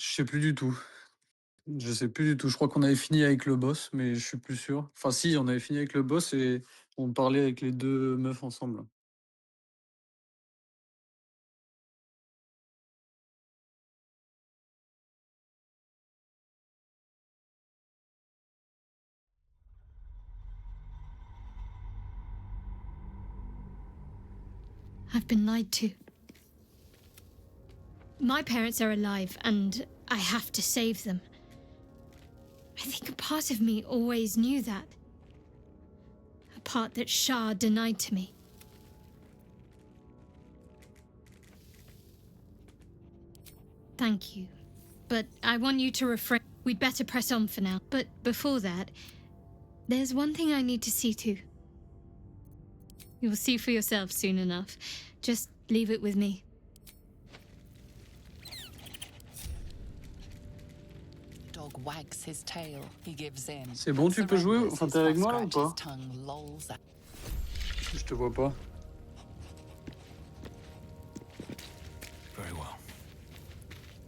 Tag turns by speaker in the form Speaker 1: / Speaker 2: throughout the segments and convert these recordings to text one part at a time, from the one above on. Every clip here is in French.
Speaker 1: Je sais plus du tout. Je sais plus du tout. Je crois qu'on avait fini avec le boss, mais je suis plus sûr. Enfin si, on avait fini avec le boss et on parlait avec les 2 meufs ensemble.
Speaker 2: I've been lied to. My parents are alive, and I have to save them. I think a part of me always knew that. A part that Shah denied to me. Thank you. But I want you to refrain. We'd better press on for now. But before that, there's one thing I need to see to. You'll see for yourself soon enough. Just leave it with me.
Speaker 3: Dog wags his tail. He gives in.
Speaker 1: C'est bon, tu peux jouer?
Speaker 3: Surrenders,
Speaker 1: Enfin,
Speaker 3: his
Speaker 1: tu avec
Speaker 3: fast
Speaker 1: moi là ou
Speaker 3: scratches, his
Speaker 1: pas?
Speaker 3: tongue lolls at.
Speaker 1: Je te vois pas.
Speaker 4: Very well.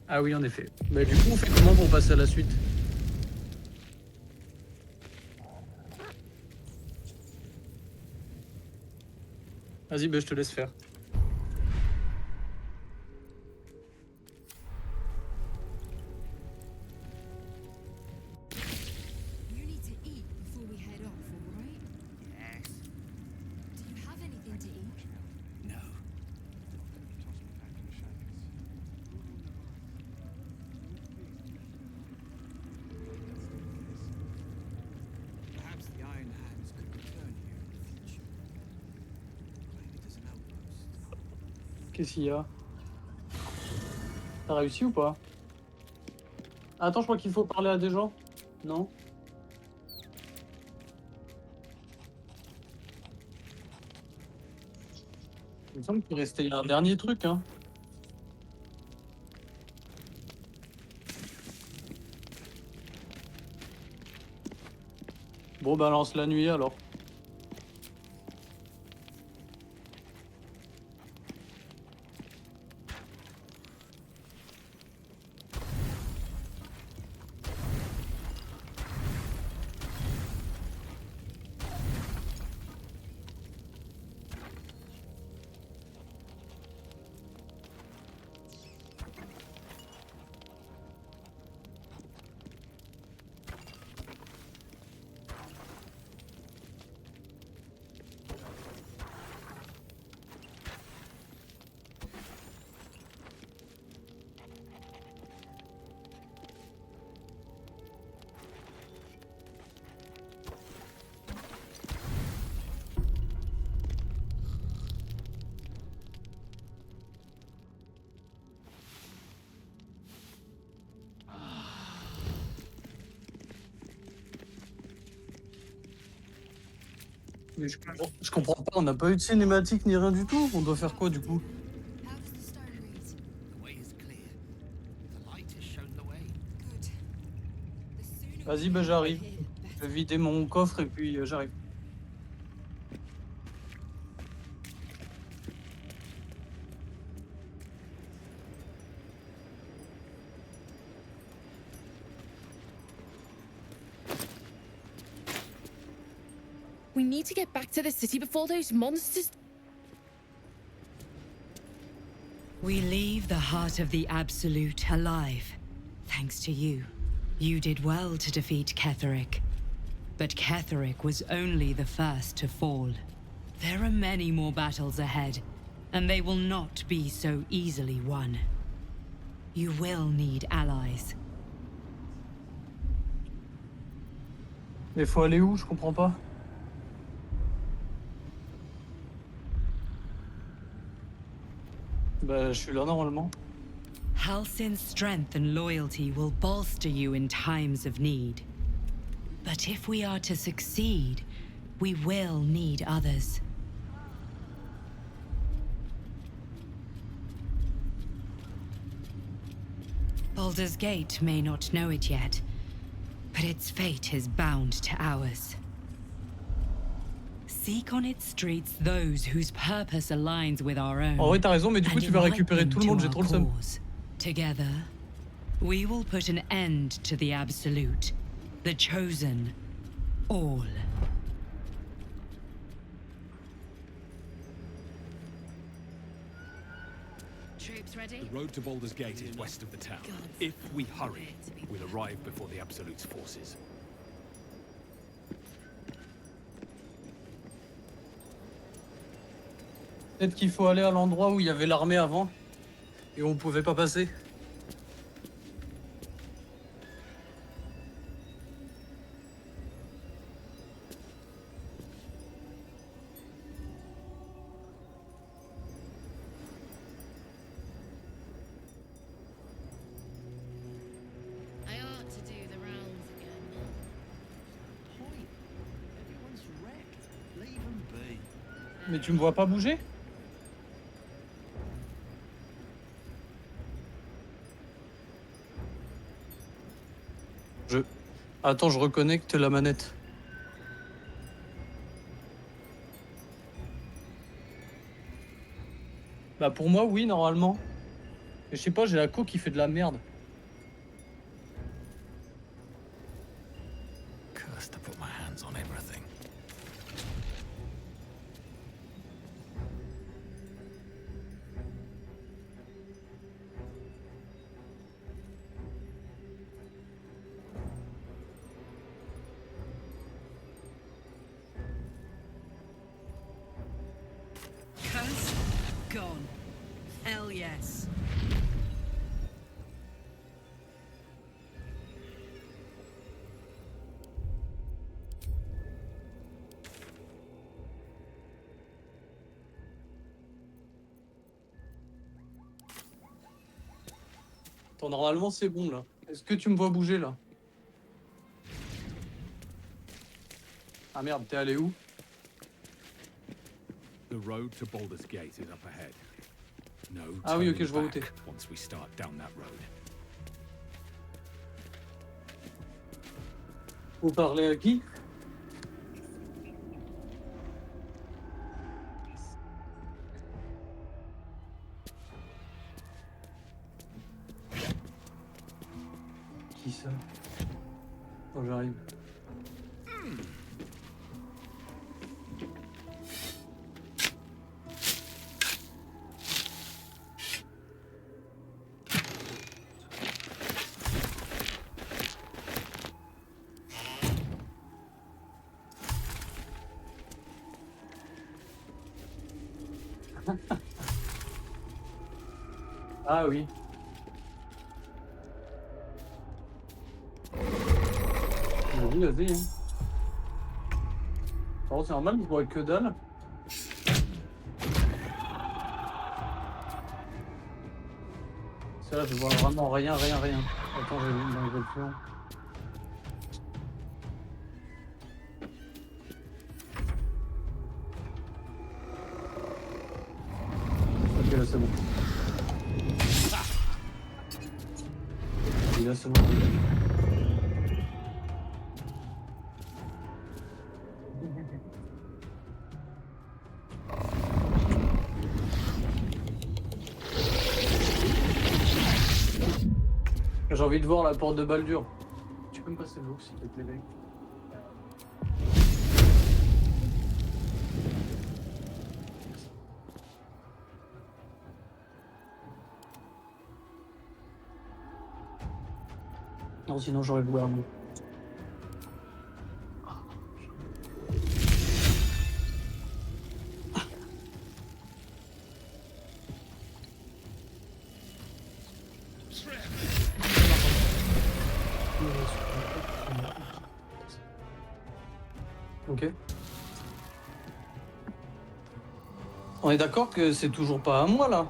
Speaker 1: Ah oui, en effet. Bah du coup, on fait comment pour passer à la suite? Vas-y, bah je te laisse faire.
Speaker 5: You need to eat before we head off, all right?
Speaker 4: Yes.
Speaker 5: Do you have anything to eat?
Speaker 4: No. Perhaps the Iron Hands could return here in the future. Claim it as an outpost.
Speaker 1: Qu'est-ce qu'il y a? T'as réussi ou pas? Attends, je crois qu'il faut parler à des gens. Non? Il me semble qu'il restait un dernier truc, hein. Bon, bah lance la nuit alors. Mais je comprends pas, on n'a pas eu de cinématique ni rien du tout. On doit faire quoi du coup?
Speaker 5: How does the stone read?
Speaker 4: The way is clear. The light has shown the way.
Speaker 5: Good. The sooner we
Speaker 1: Vas-y, bah
Speaker 5: get
Speaker 1: j'arrive.
Speaker 5: here, the
Speaker 1: Je
Speaker 5: better.
Speaker 1: vais vider mon coffre et puis j'arrive.
Speaker 6: We need to get back to the city before those monsters.
Speaker 7: We leave the heart of the Absolute alive, thanks to you. You did well to defeat Ketheric. But Ketheric was only the first to fall. There are many more battles ahead, and they will not be so easily won. You will need allies.
Speaker 1: Mais faut aller où? Je comprends pas. Bah je suis là normalement.
Speaker 7: Halsin's strength and loyalty will bolster you in times of need. But if we are to succeed, we will need others. Baldur's Gate may not know it yet, but its fate is bound to ours. Seek on its streets those whose purpose aligns with our own.
Speaker 1: En vrai, t'as raison, mais du coup,
Speaker 7: and
Speaker 1: tu vas
Speaker 7: unite
Speaker 1: récupérer
Speaker 7: them
Speaker 1: tout le
Speaker 7: to
Speaker 1: monde, j'ai
Speaker 7: our
Speaker 1: trop le seum.
Speaker 7: cause. Together, We will put an end to the Absolute, the Chosen, all.
Speaker 5: Troops ready?
Speaker 4: The road to Baldur's Gate is west of the town. If we hurry, we'll arrive before the Absolute's forces.
Speaker 1: Peut-être qu'il faut aller à l'endroit où il y avait l'armée avant et on pouvait pas passer.
Speaker 5: I ought to do the rounds again.
Speaker 4: Point. Everyone's wrecked. Leave them be.
Speaker 1: Mais tu me vois pas bouger? Attends, je reconnecte la manette. Bah pour moi, oui, normalement. Mais je sais pas, j'ai la co qui fait de la merde.
Speaker 4: Cursed to put my hands on everything.
Speaker 7: Curse? Gone. Hell yes.
Speaker 1: Attends, normalement, c'est bon là. Est-ce que tu me vois bouger là? Ah merde, t'es allé où?
Speaker 4: The road to Baldur's Gate is up ahead. No
Speaker 1: Ah oui, ok,
Speaker 4: turning
Speaker 1: je vois où
Speaker 4: back
Speaker 1: t'es.
Speaker 4: once we start down that road.
Speaker 1: Vous parlez à qui? Qui ça? Oh, j'arrive. Ah oui. Vas-y, vas-y. Hein. Par contre, c'est normal, je vois que dalle. C'est là, je vois vraiment rien. Attends, j'ai vu dans les options. Ok, là c'est bon. Et là c'est bon. J'ai envie de voir la porte de Baldur. Tu peux me passer l'eau s'il te plaît, mec? Non, sinon j'aurais voulu un mot. Ok. On est d'accord que c'est toujours pas à moi là.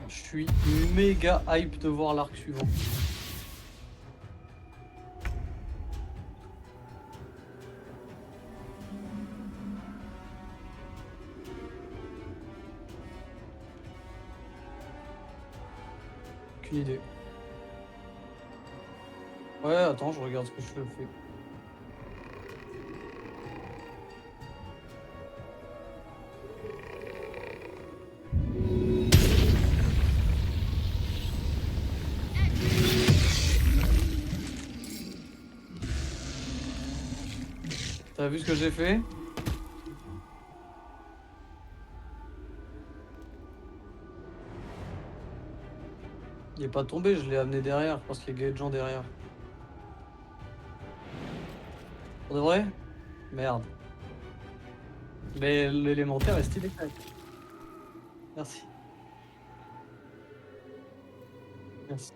Speaker 1: Je suis méga hype de voir l'arc suivant. Aucune idée. Ouais, attends, je regarde ce que je fais. T'as vu ce que j'ai fait? Il est pas tombé, je l'ai amené derrière parce qu'il y a de gens derrière. Pour de vrai? Merde. Mais l'élémentaire est stylé quand même. Merci. Merci.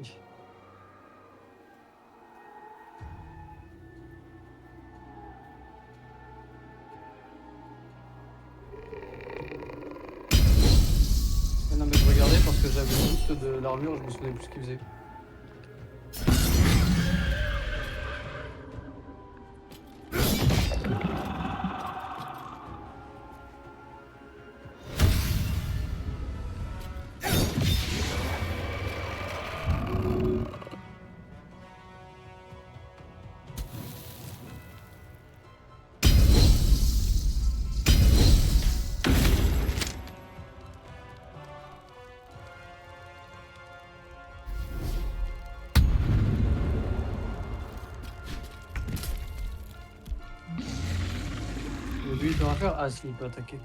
Speaker 1: Non mais je regardais parce que j'avais le doute de l'armure, je me souvenais plus ce qu'il faisait. Et lui il peut rien faire? Ah si, il peut attaquer.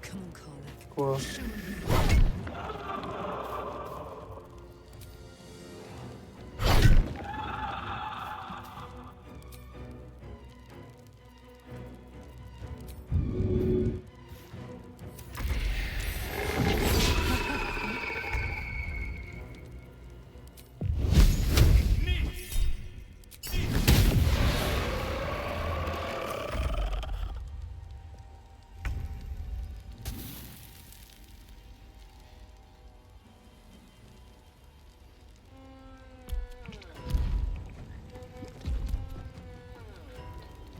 Speaker 3: Come on, Karlach.
Speaker 1: Quoi?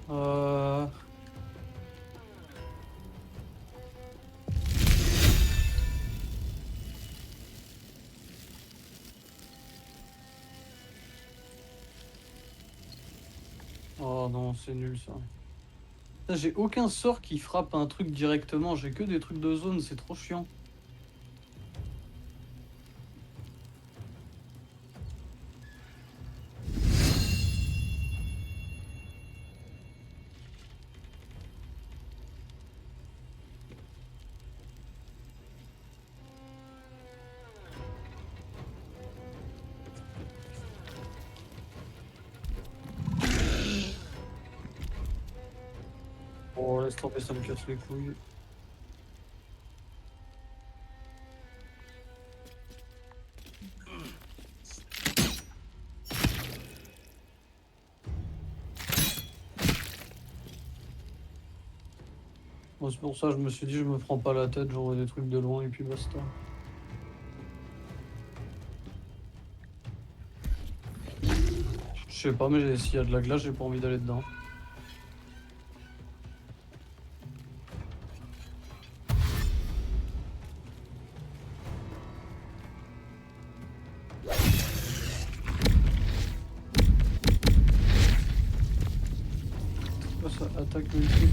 Speaker 1: Euh... Oh non, c'est nul ça. Putain, j'ai aucun sort qui frappe un truc directement, j'ai que des trucs de zone, c'est trop chiant. Oh, laisse tomber, ça me casse les couilles. Bon, c'est pour ça que je me suis dit, je me prends pas la tête, j'envoie des trucs de loin et puis basta. Je sais pas, mais s'il y a de la glace, j'ai pas envie d'aller dedans. Pourquoi ça attaque le truc?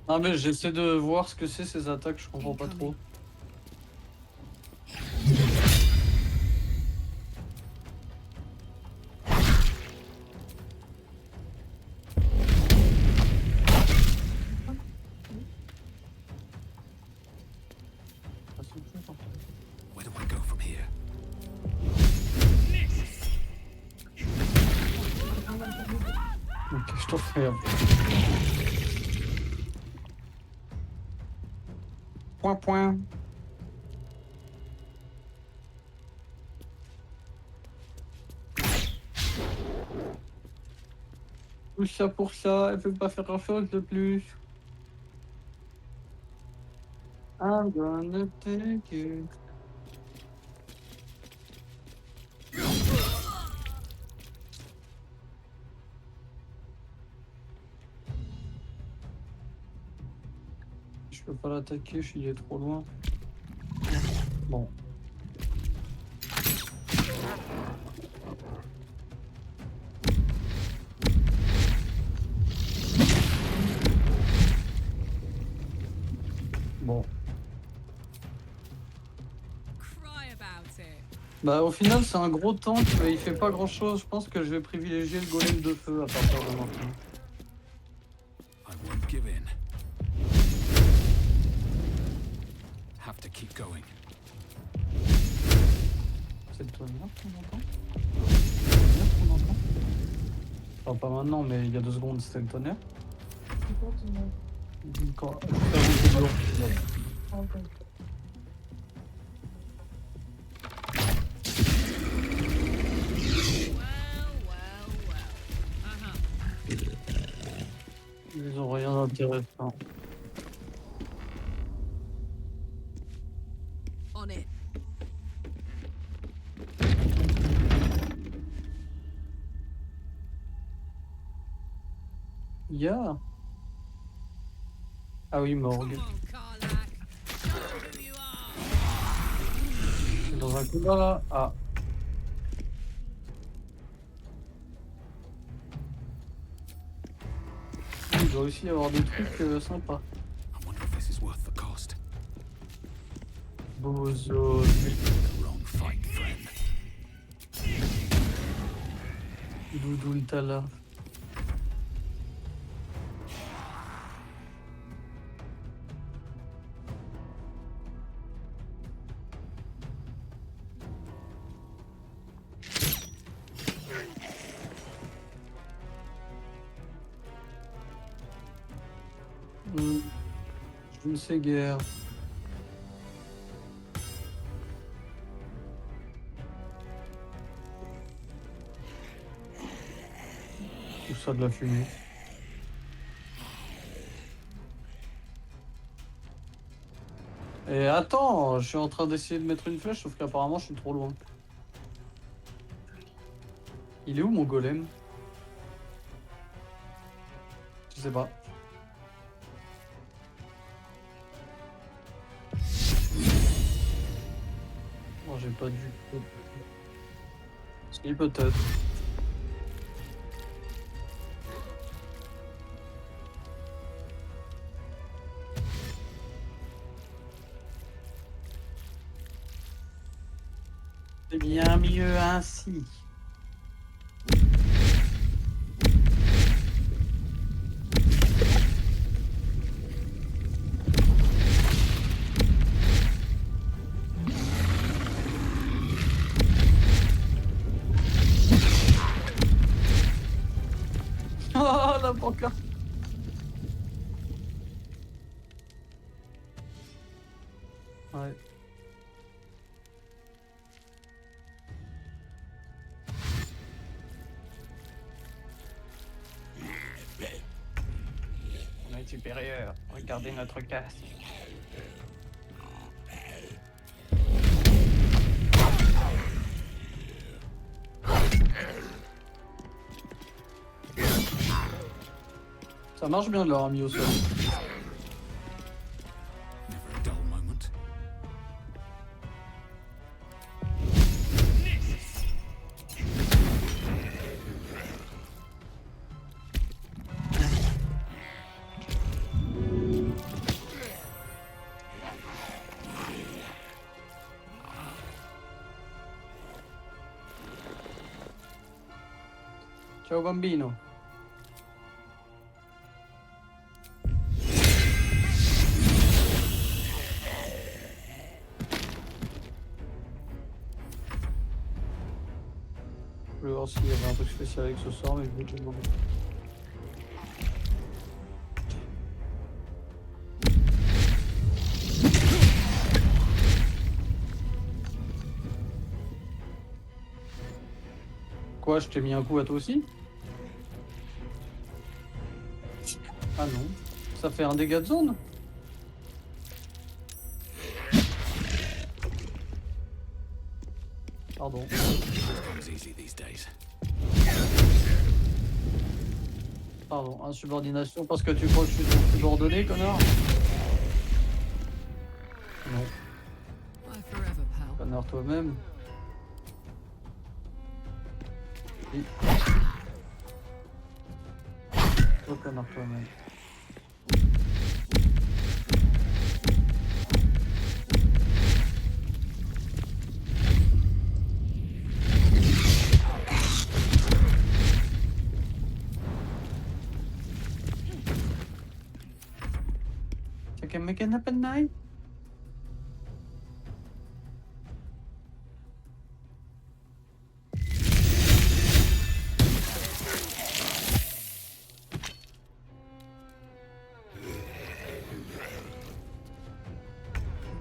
Speaker 1: Ah mais j'essaie de voir ce que c'est ces attaques, je comprends pas trop. Ah, c'est plus fort.
Speaker 4: Where do I go from here?
Speaker 1: Ok, je t'en ferai un. Point point. Tout ça pour ça, elle peut pas faire grand chose de plus. I'm gonna take it. pas l'attaquer, il est trop loin. Bon. Bon.
Speaker 5: Cry about it.
Speaker 1: Bah au final c'est un gros tank mais il fait pas grand chose. Je pense que je vais privilégier le golem de feu à partir de maintenant.
Speaker 4: I won't give in. Have to keep going.
Speaker 1: C'est le tonnerre qu'on entend? Le tonnerre qu'on entend? Enfin pas maintenant mais il y a 2 secondes c'était le tonnerre. Quand... Ils ont rien d'intéressant.
Speaker 5: On it.
Speaker 1: Yeah. Ah oui, Morgue.
Speaker 5: Come on, Karlach. Show who you are.
Speaker 1: Je suis dans un combat là. Ah. Il doit aussi y avoir des trucs sympas.
Speaker 4: I wonder if this is worth the cost.
Speaker 1: Bozo.
Speaker 4: The wrong fight, friend.
Speaker 1: Doudoune Tala. Je ne sais guère. Tout ça de la fumée. Et attends, je suis en train d'essayer de mettre une flèche, sauf qu'apparemment je suis trop loin. Il est où mon golem? Je sais pas. Non, j'ai pas dû. Si, peut-être. C'est bien mieux ainsi. Oh la pancarte. Ouais. On est supérieur. Regardez notre casque. Ça marche bien de l'avoir mis au sol.
Speaker 4: Never a dull moment.
Speaker 1: Ciao bambino. Je voulais voir s'il y avait un truc spécial avec ce sort, mais je vais te demander. Quoi, je t'ai mis un coup à toi aussi? Ah non. Ça fait un dégât de zone? Pardon.
Speaker 4: Comes easy these days.
Speaker 1: Pardon, insubordination parce que tu crois que je suis ton subordonné, connard? Connard toi-même. Oui. Toi, connard toi-même. You can make it happen night.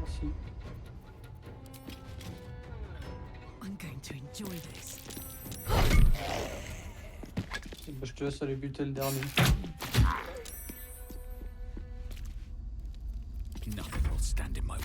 Speaker 1: Merci.
Speaker 4: I'm going to enjoy this.
Speaker 1: Bah, je te laisse aller buter le dernier.
Speaker 4: Nothing will stand in my way.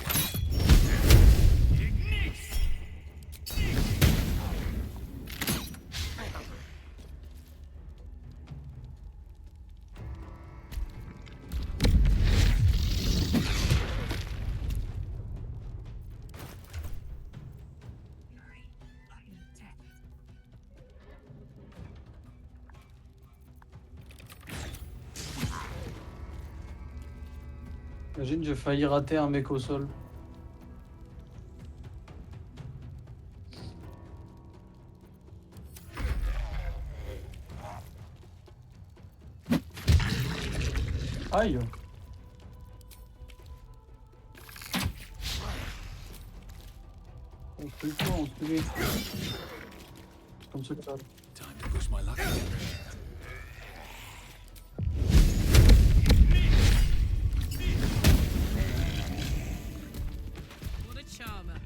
Speaker 1: Imagine, j'ai failli rater un mec au sol. Aïe. On fait le tour, on se met. Comme ça que ça.
Speaker 4: Time to push my luck again.
Speaker 3: What a charmer.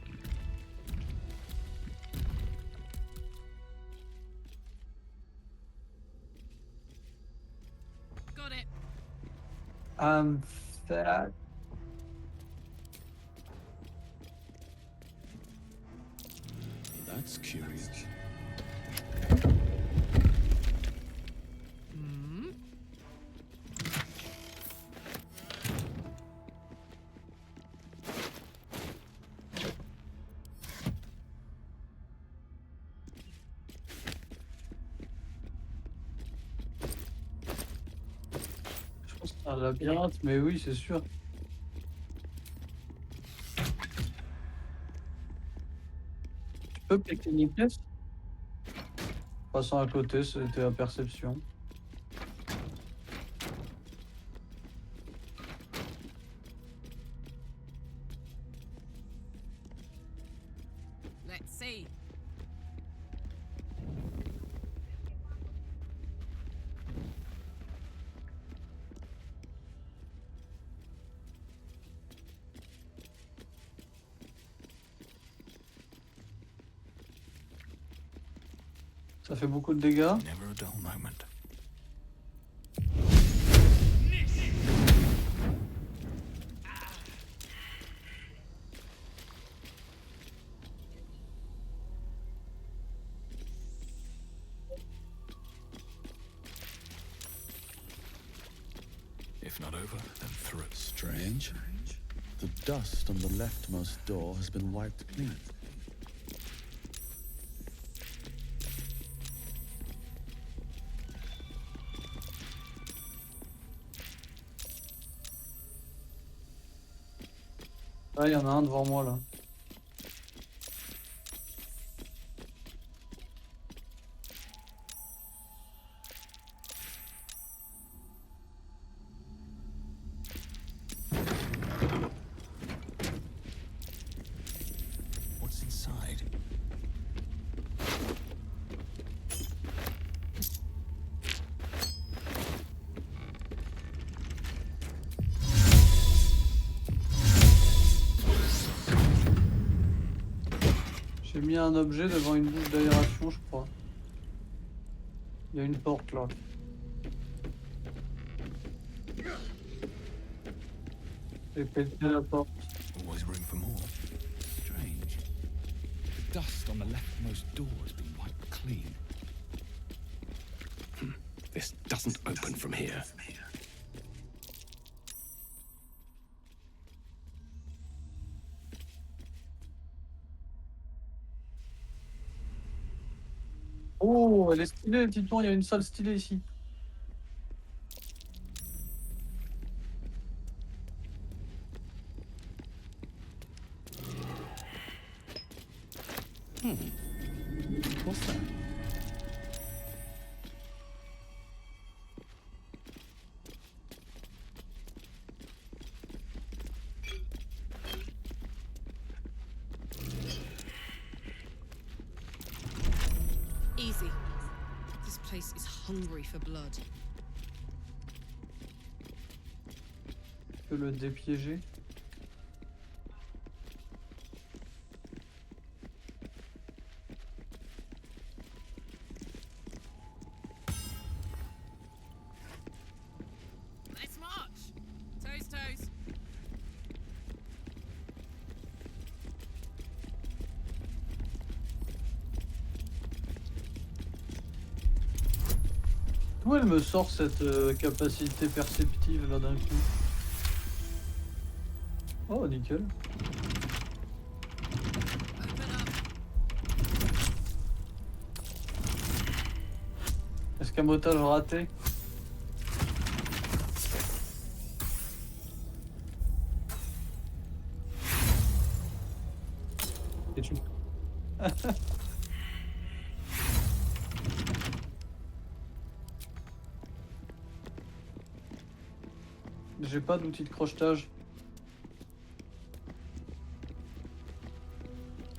Speaker 3: Got it.
Speaker 1: I'm fat.
Speaker 4: That's curious.
Speaker 1: Je pense que c'est un labyrinthe, mais oui, c'est sûr. Tu peux péter une pièce? Passant à côté, c'était la perception.
Speaker 3: Let's see.
Speaker 1: Ça fait beaucoup de dégâts.
Speaker 4: Never a dull moment. If not over, then through.
Speaker 8: Strange. The dust on the leftmost door has been wiped clean.
Speaker 1: Ah, il y en a un devant moi là.
Speaker 4: What's inside?
Speaker 1: J'ai mis un objet devant une bouche d'aération, je crois. Il y a une porte là. J'ai pété la porte.
Speaker 4: Always room for more. Strange. The dust on the leftmost door has been wiped clean.
Speaker 9: This doesn't open from here.
Speaker 1: Oh, elle est stylée, dites-moi, il y a une salle stylée ici.
Speaker 8: What's that?
Speaker 5: Easy. This place is hungry for blood.
Speaker 1: Je peux le dépiéger.
Speaker 5: Let's march. Toes, toes.
Speaker 1: D'où elle me sort cette capacité perceptive là d'un coup? Oh, nickel.
Speaker 5: Open up.
Speaker 1: Escamotage raté. Et tu... J'ai pas d'outil de crochetage.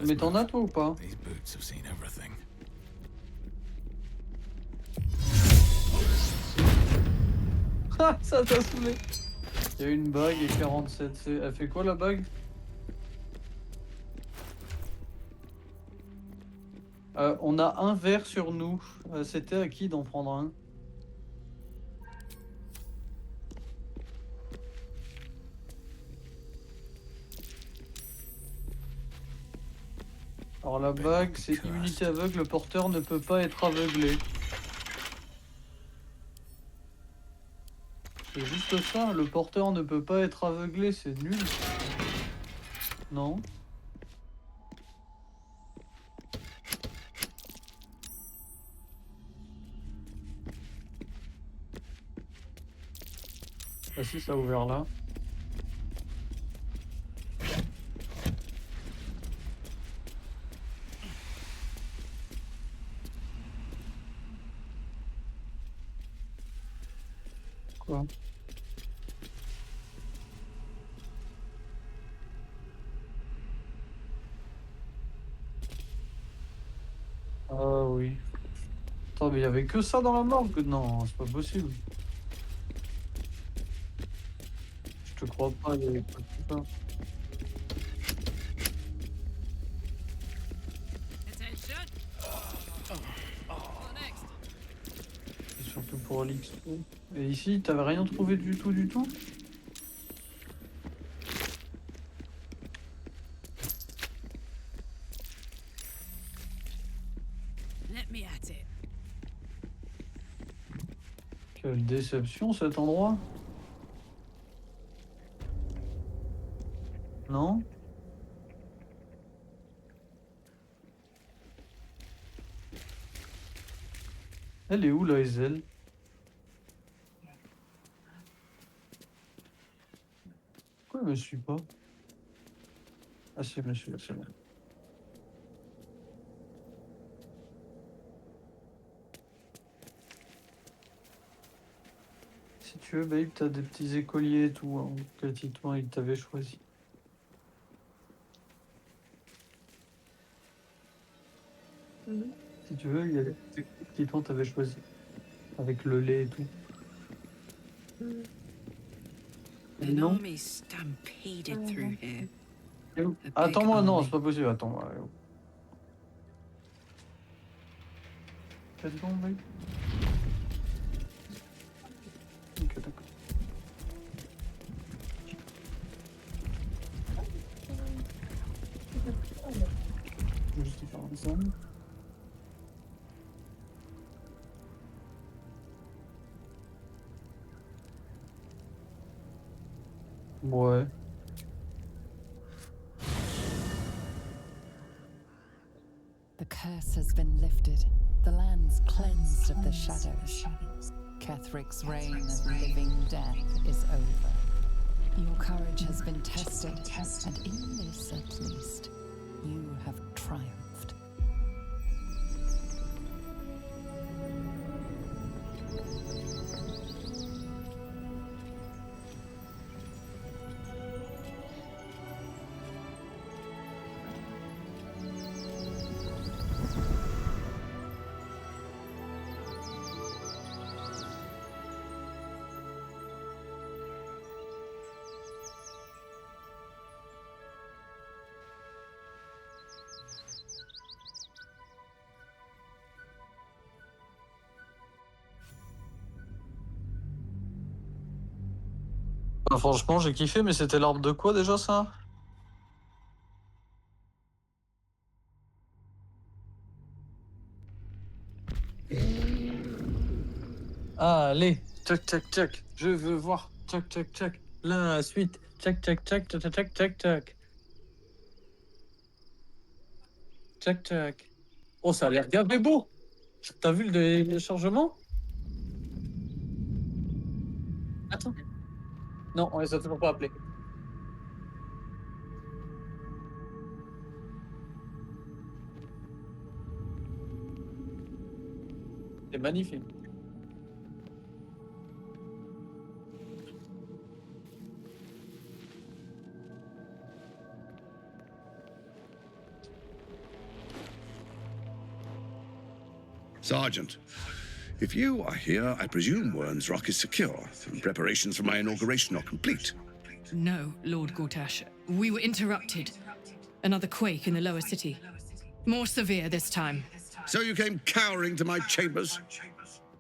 Speaker 1: Mais t'en as toi ou pas?
Speaker 9: These boots have seen everything.
Speaker 1: Ah, ça t'a saoulé. Il y a une bague et 47. Elle fait quoi la bague? On a un verre sur nous. C'était à qui d'en prendre un? Alors la bague, c'est immunité aveugle, le porteur ne peut pas être aveuglé. C'est juste ça, le porteur ne peut pas être aveuglé, c'est nul. Non. Ah si, ça a ouvert là. Quoi? Ah oui. Attends, mais il y avait que ça dans la morgue? Non, c'est pas possible. Je te crois pas, il y avait pas que ça.
Speaker 5: Attention. What next?
Speaker 1: C'est surtout pour l'XP. Et ici, t'avais rien trouvé du tout, du tout?
Speaker 5: Let me at it.
Speaker 1: Quelle déception cet endroit. Non? Elle est où la Hazel? Pourquoi elle me suit pas? Ah si, elle me suit, c'est bon. Si tu veux, babe, t'as des petits écoliers et tout, hein. Quel titre il t'avait choisi? Si tu veux, il y a des petits titres t'avais choisi. Avec le lait et tout.
Speaker 5: An
Speaker 1: Non?
Speaker 5: army stampeded through here.
Speaker 1: Attends-moi, non,
Speaker 5: army.
Speaker 1: c'est pas possible, attends-moi. Faites donc, mec. Ok, d'accord. Juste y faire un zoom. Ouais.
Speaker 3: The curse has been lifted, the land's cleansed of the shadows. Kethric's reign of living death is over. Your courage has been tested, and in this at least, you have triumphed.
Speaker 1: Bah, franchement, j'ai kiffé, mais c'était l'arbre de quoi déjà ça? Ah, allez, tac tac tac, je veux voir, tac tac tac, la suite, tac tac tac tac tac tac tac tac, tac tac. Oh, ça a l'air gavé beau. T'as vu le chargement? Attends. Non, on les a toujours pas appelés. C'est magnifique.
Speaker 9: Sergeant, if you are here, I presume Wern's Rock is secure, and preparations for my inauguration are complete.
Speaker 5: No, Lord Gortash. We were interrupted. Another quake in the lower city. More severe this time.
Speaker 9: So you came cowering to my chambers?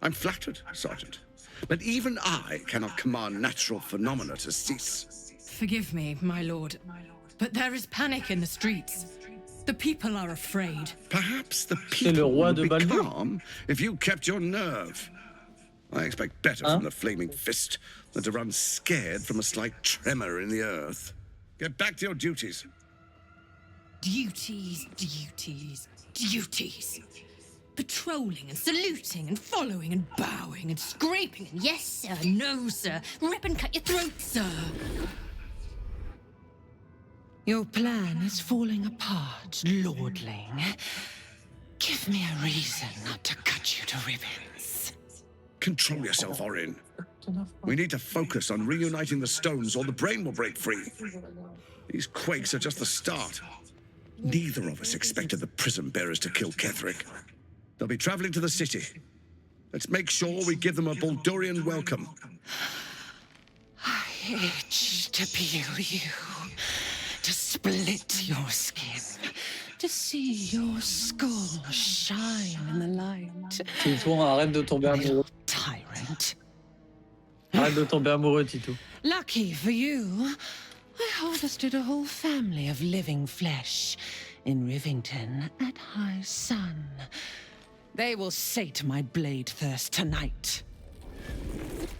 Speaker 9: I'm flattered, Sergeant. But even I cannot command natural phenomena to cease.
Speaker 5: Forgive me, my lord, but there is panic in the streets. The people are afraid.
Speaker 9: Perhaps the
Speaker 1: C'est le
Speaker 9: people
Speaker 1: roi
Speaker 9: would
Speaker 1: de
Speaker 9: be
Speaker 1: Baldur.
Speaker 9: calm if you kept your nerve. I expect better from the Flaming Fist than to run scared from a slight tremor in the earth. Get back to your duties.
Speaker 5: Duties, duties, duties. Patrolling and saluting and following and bowing and scraping and yes sir, no sir, rip and cut your throat, sir.
Speaker 10: Your plan is falling apart, lordling. Give me a reason not to cut you to ribbons.
Speaker 9: Control yourself, Orin. We need to focus on reuniting the stones or the brain will break free. These quakes are just the start. Neither of us expected the Prism Bearers to kill Ketheric. They'll be traveling to the city. Let's make sure we give them a Baldurian welcome.
Speaker 10: I itch to peel you, to split your skin, to see your skull shine in the light.
Speaker 1: Tito, arrête de tomber amoureux.
Speaker 10: Tyrant.
Speaker 1: Arrête de tomber amoureux, Tito.
Speaker 10: Lucky for you, I harvested a whole family of living flesh in Rivington at high sun. They will sate my blade thirst tonight.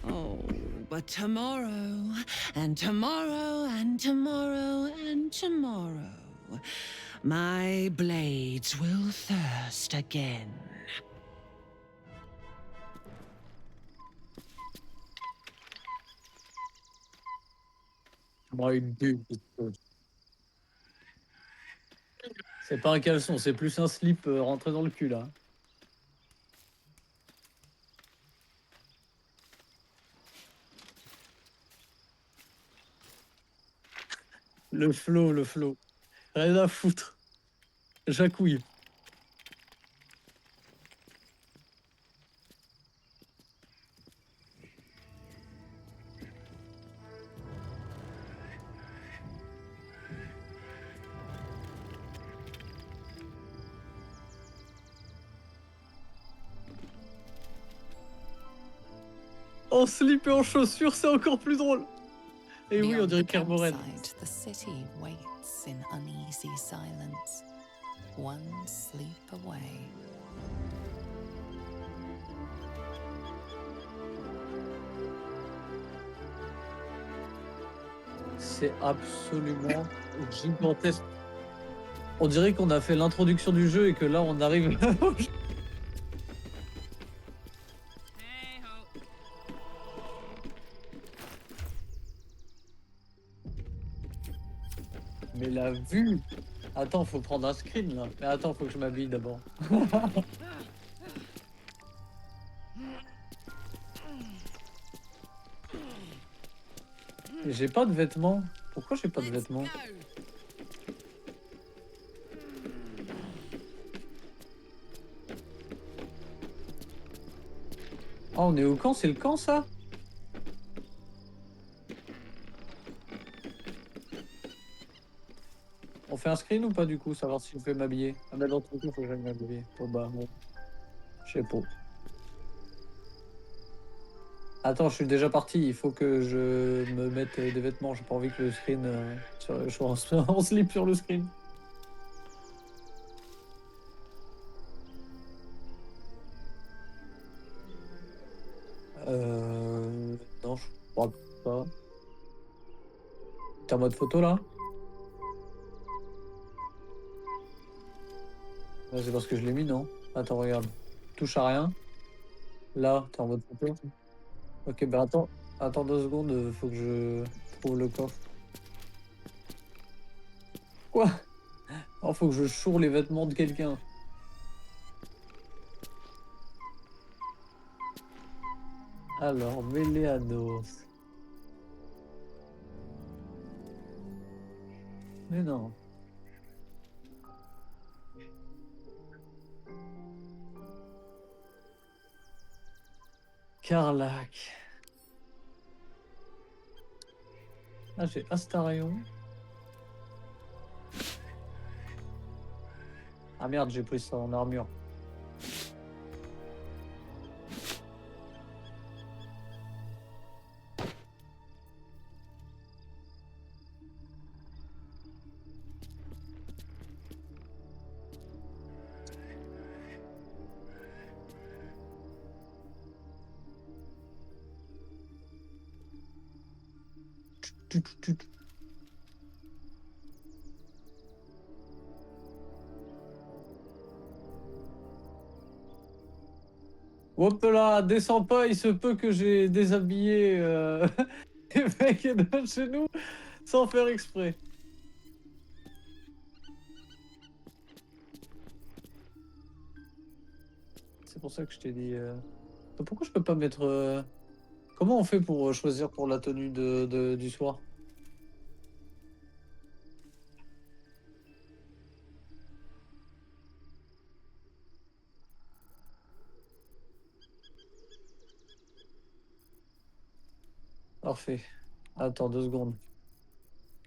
Speaker 10: Oh, but tomorrow, and tomorrow, and tomorrow, and tomorrow, my blades will thirst again.
Speaker 1: My dude. C'est pas un caleçon, c'est plus un slip rentré dans le cul là. Le flow, le flow. Rien à foutre. Jacouille. En slip et en chaussures, c'est encore plus drôle. Et oui, on
Speaker 3: Beyond
Speaker 1: dirait
Speaker 3: the
Speaker 1: Kermoren.
Speaker 3: campsite, the city waits in uneasy silence, one sleep away.
Speaker 1: C'est absolument gigantesque. On dirait qu'on a fait l'introduction du jeu et que là on arrive. Mais la vue. Attends, faut prendre un screen là. Mais attends, faut que je m'habille d'abord. J'ai pas de vêtements. Pourquoi j'ai pas de vêtements? Ah, on est au camp, c'est le camp ça? On fait un screen ou pas du coup, savoir si je peux m'habiller? Ah bah dans tout cas, faut que j'aille m'habiller. Oh bah bon, je sais pas. Attends, je suis déjà parti, il faut que je me mette des vêtements, j'ai pas envie que le screen je sois en slip sur le screen. Non, je crois pas. T'es en mode photo là? Ouais, c'est parce que je l'ai mis, non? Attends, regarde. Touche à rien. Là, t'es en mode photo. Ok, bah attends. Attends 2 secondes, faut que je trouve le coffre. Quoi? Oh, faut que je choure les vêtements de quelqu'un. Alors, Méléanos. Mais non. Carlac. Ah, j'ai Astarion. Ah merde, j'ai pris ça en armure. Hop là, descends pas, il se peut que j'ai déshabillé les mecs de chez nous sans faire exprès. C'est pour ça que je t'ai dit. Pourquoi je peux pas mettre. Comment on fait pour choisir pour la tenue du soir? Parfait. Attends 2 secondes.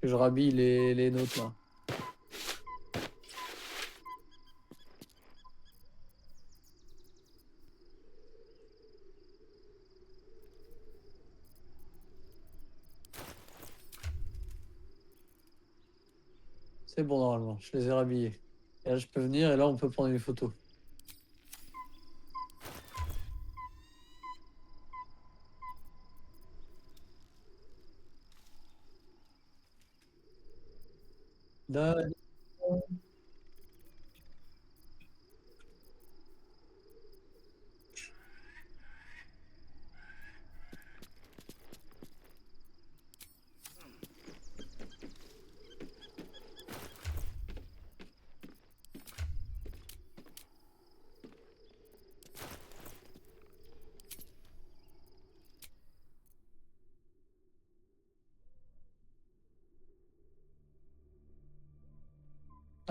Speaker 1: Que je rhabille les nôtres là. C'est bon normalement, je les ai rhabillés. Et là je peux venir et là on peut prendre une photo. D'accord.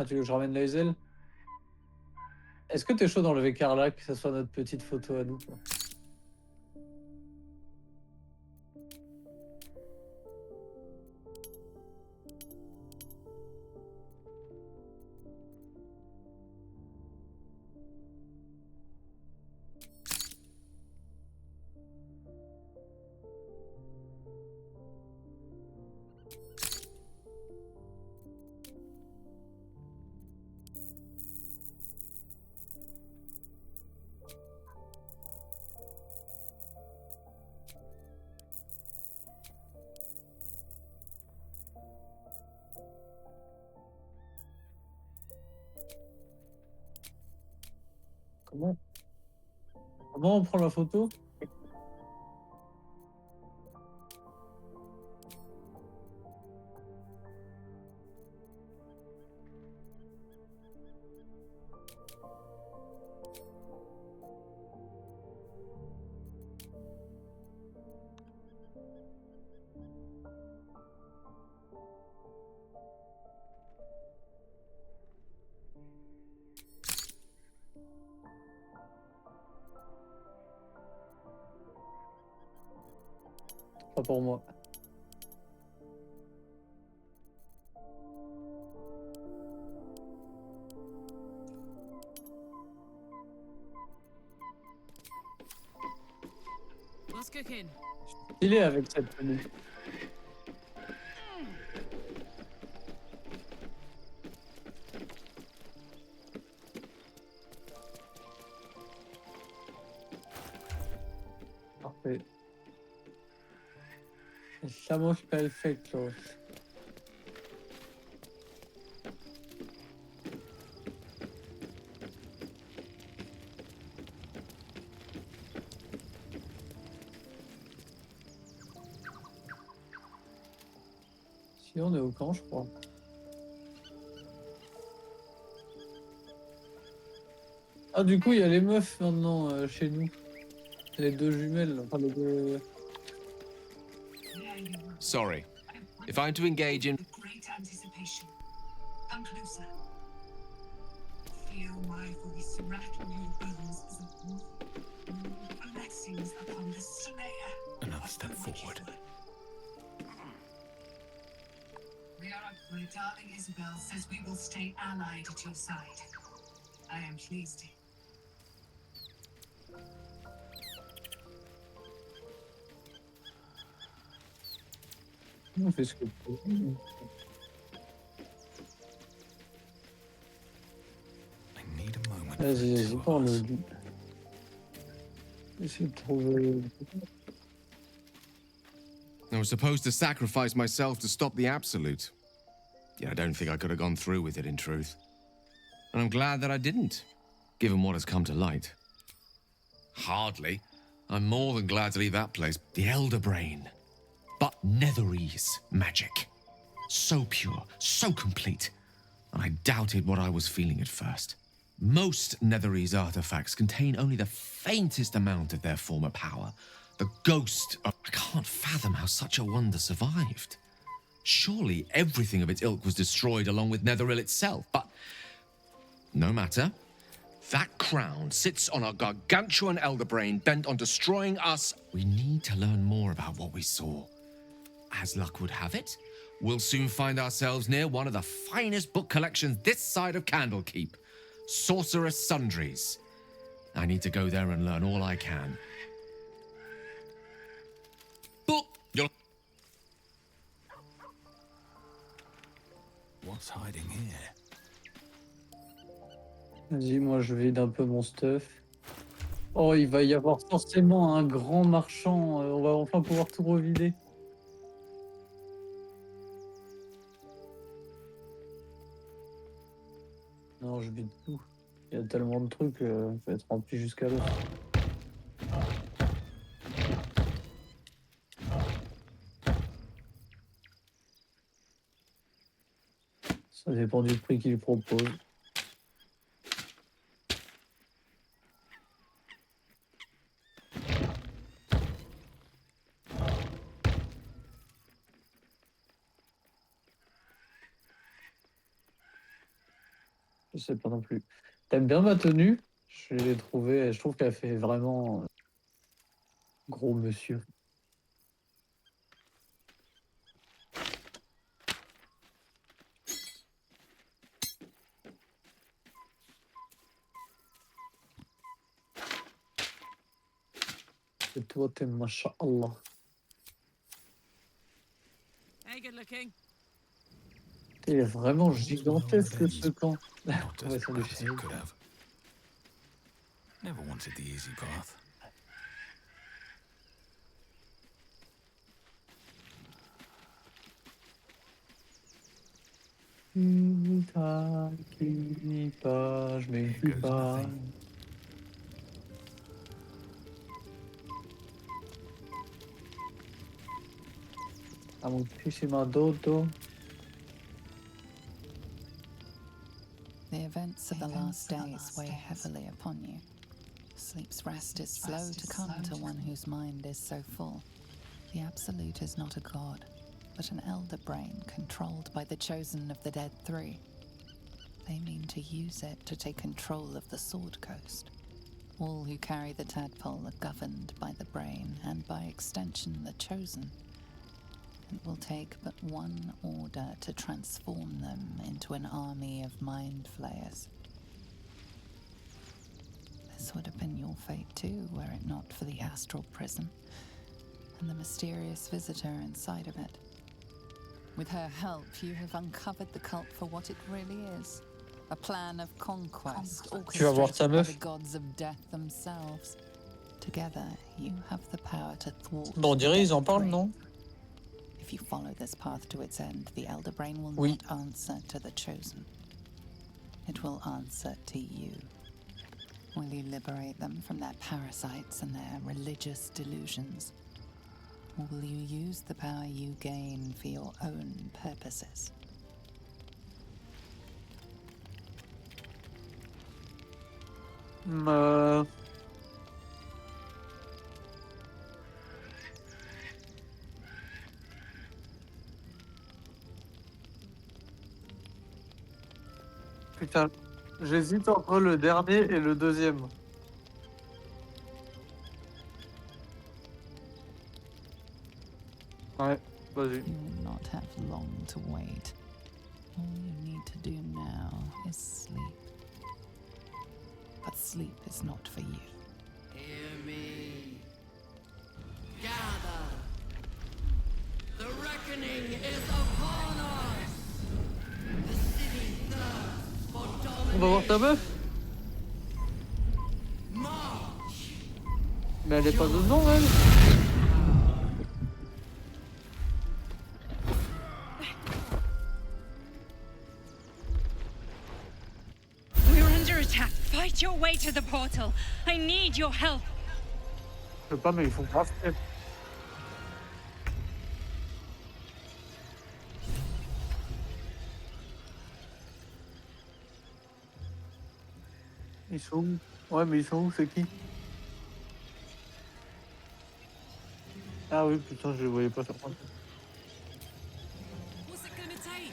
Speaker 1: Ah, tu veux que je ramène les ailes? Est-ce que t'es chaud d'enlever Carla, que ce soit notre petite photo à nous, quoi? Comment on prend la photo? Pas pour moi.
Speaker 10: What's cooking?
Speaker 1: Il est avec cette tenue. Parfait. Estamos perfectos. Si on est au camp, je crois. Ah, du coup, il y a les meufs maintenant chez nous. Les deux jumelles, enfin les deux.
Speaker 11: Sorry. If I'm to engage in...
Speaker 12: Great anticipation. Come closer. Feel my voice rattle your bones as a blessings upon the slayer.
Speaker 4: Another step forward.
Speaker 12: My darling Isabel says we will stay allied at your side. I am pleased.
Speaker 1: On fait ce que tu Vas-y, prends le. Essaye de trouver.
Speaker 11: I was supposed to sacrifice myself to stop the Absolute. Yeah, I don't think I could have gone through with it, in truth. And I'm glad that I didn't, given what has come to light. Hardly. I'm more than glad to leave that place. The Elder Brain. But Netherese magic. So pure, so complete. And I doubted what I was feeling at first. Most Netherese artifacts contain only the faintest amount of their former power. The ghost of... I can't fathom how such a wonder survived. Surely everything of its ilk was destroyed along with Netheril itself, but... No matter. That crown sits on a gargantuan elder brain bent on destroying us. We need to learn more about what we saw. As luck would have it, we'll soon find ourselves near one of the finest book collections this side of Candlekeep. Sorceress Sundries. I need to go there and learn all I can. But you're...
Speaker 4: What's hiding here?
Speaker 1: Vas-y, moi je vide un peu mon stuff. Oh, il va y avoir forcément un grand marchand. On va enfin pouvoir tout revider. Non, je vide tout. Il y a tellement de trucs, ça va être rempli jusqu'à l'autre. Ça dépend du prix qu'il propose. Je sais pas non plus. T'aimes bien ma tenue? Je l'ai trouvée, je trouve qu'elle fait vraiment gros monsieur. Et toi, t'es masha'Allah.
Speaker 10: Hey, good looking.
Speaker 1: Il est vraiment gigantesque ce camp.
Speaker 4: Not
Speaker 1: Ouais,
Speaker 4: as
Speaker 1: ça
Speaker 4: bad
Speaker 1: me
Speaker 4: as
Speaker 1: fait.
Speaker 4: it could have. Never wanted the easy path.
Speaker 1: Je mets
Speaker 4: Here goes
Speaker 1: pas.
Speaker 4: nothing.
Speaker 1: a muchísima dodo.
Speaker 3: The events of the last days weigh heavily upon you. Sleep's rest is slow to come to one whose mind is so full. The Absolute is not a god, but an elder brain controlled by the chosen of the Dead Three. They mean to use it to take control of the Sword Coast. All who carry the tadpole are governed by the brain, and by extension the chosen. It will take but one order to transform them into an army of mind flayers. This would have been your fate too, were it not for the astral prison and the mysterious visitor inside of it. With her help, you have uncovered the cult for what it really is. A plan of conquest
Speaker 1: Tu vas voir ta
Speaker 3: orchestrated by
Speaker 1: meuf?
Speaker 3: the gods of death themselves. Together, you have the power to thwart.
Speaker 1: Bon, on
Speaker 3: the
Speaker 1: dirait ils
Speaker 3: Dead
Speaker 1: en parlent,
Speaker 3: Three.
Speaker 1: non?
Speaker 3: If you follow this path to its end, the Elder Brain will
Speaker 1: Oui.
Speaker 3: not answer to the Chosen. It will answer to you. Will you liberate them from their parasites and their religious delusions? Or will you use the power you gain for your own purposes?
Speaker 1: Putain, j'hésite entre le dernier et le deuxième. Ouais, vas-y.
Speaker 3: You will not have long to wait. All you need to do now is sleep. But sleep is not for you.
Speaker 13: Hear me. Gather. The reckoning is upon us. The city thirsts for
Speaker 1: On va voir ta meuf?
Speaker 13: March.
Speaker 1: Mais elle est pas dedans, elle?
Speaker 7: We're under attack. Fight your way to the portal. I need your help.
Speaker 1: Je sais pas, mais ils font grave. Ils sont où? Ouais, mais ils sont où? C'est qui? Ah oui, putain, je les voyais pas sur point.
Speaker 5: What's it gonna take?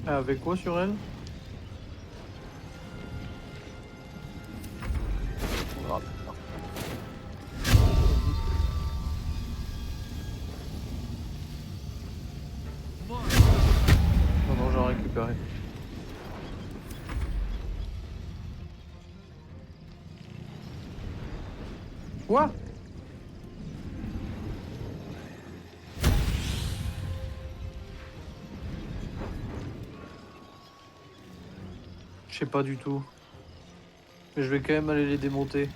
Speaker 1: Avec quoi sur elle? Ah, putain. Non, non, j'en ai récupéré. Quoi? Je sais pas du tout. Mais je vais quand même aller les démonter.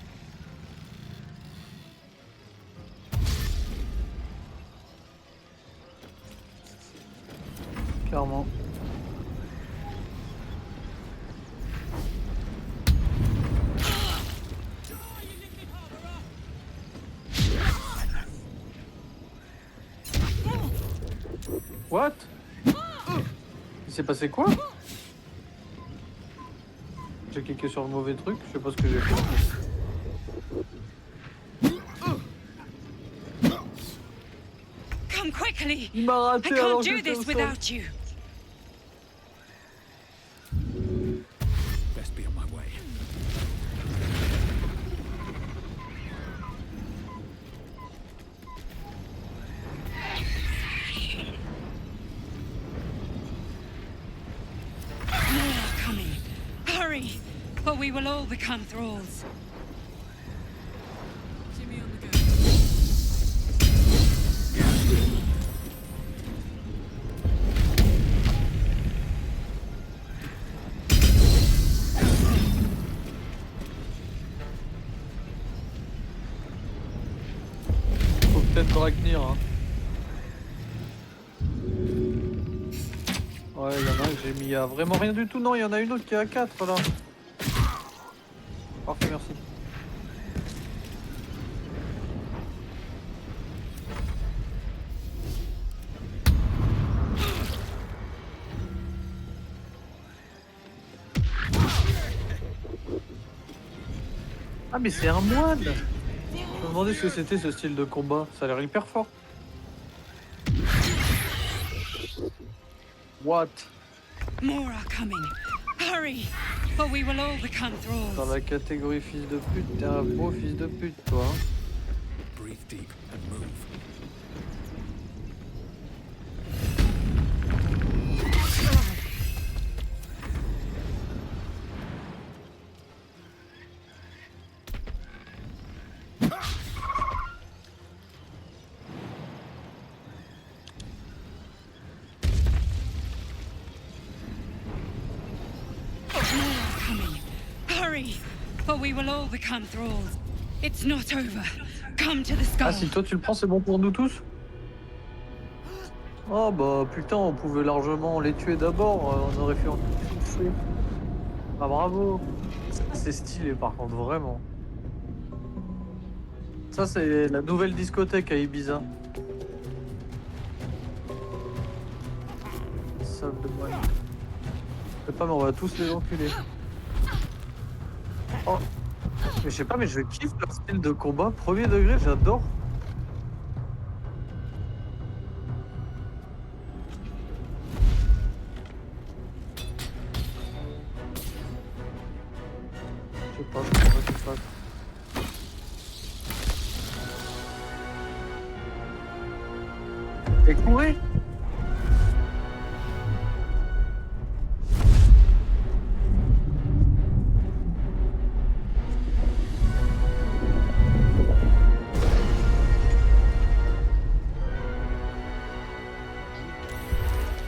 Speaker 1: Clairement. What? Il s'est passé quoi? J'ai cliqué sur le mauvais truc, je sais pas ce que j'ai fait.
Speaker 7: Come quickly.
Speaker 1: Il m'a raté
Speaker 7: I
Speaker 1: alors
Speaker 7: can't
Speaker 1: que
Speaker 7: do
Speaker 1: j'étais au
Speaker 7: this
Speaker 1: sol.
Speaker 7: without you.
Speaker 4: Best be on my way.
Speaker 7: More coming. Hurry, or we will all become thralls.
Speaker 5: Jimmy on the go.
Speaker 1: peut-être Draknir. Hein. Ouais, il y en a un que j'ai mis à vraiment rien du tout. Non, il y en a une autre qui est à 4 là. Parfait, merci. Ah mais c'est un moine. Je me demandais ce que c'était ce style de combat. Ça a l'air hyper fort. What?
Speaker 7: More are coming. Hurry, or we will all become thralls.
Speaker 1: Dans la catégorie fils de pute, t'es un beau fils de pute toi. Hein.
Speaker 4: Breathe deep and move.
Speaker 7: Or we will all become thralls. It's not over. Come to the skull.
Speaker 1: Ah si toi tu le prends c'est bon pour nous tous? Oh bah putain on pouvait largement les tuer d'abord, on aurait fait en tout. Ah bravo. C'est stylé par contre vraiment. Ça c'est la nouvelle discothèque à Ibiza. Sale de moi. Je sais pas mais on va tous les enculer. Oh. Mais je sais pas mais je kiffe leur style de combat, premier degré, j'adore. Je sais pas, je sais pas ce qui se passe. Et courez!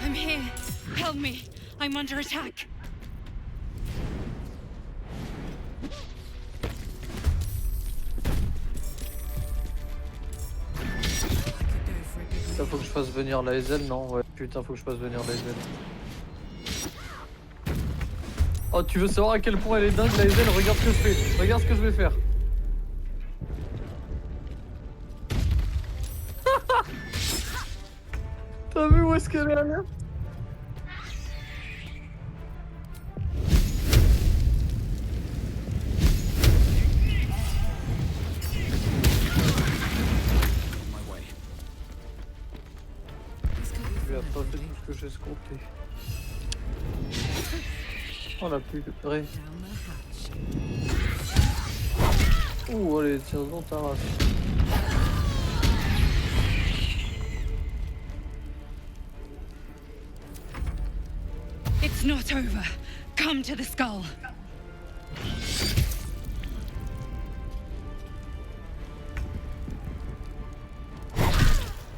Speaker 7: I'm here. Help me. I'm under attack.
Speaker 1: Ça faut que je fasse venir la Hazel, non? Ouais, putain, faut que je fasse venir la Hazel. Oh, tu veux savoir à quel point elle est dingue la Hazel? Regarde ce que je fais. Regarde ce que je vais faire. T'as vu où est-ce qu'elle est allée? Je vais pas fait tout ce que j'ai escompté. Oh la purée. Oh allez, tiens dans ta race.
Speaker 7: It's not over. Come to the skull.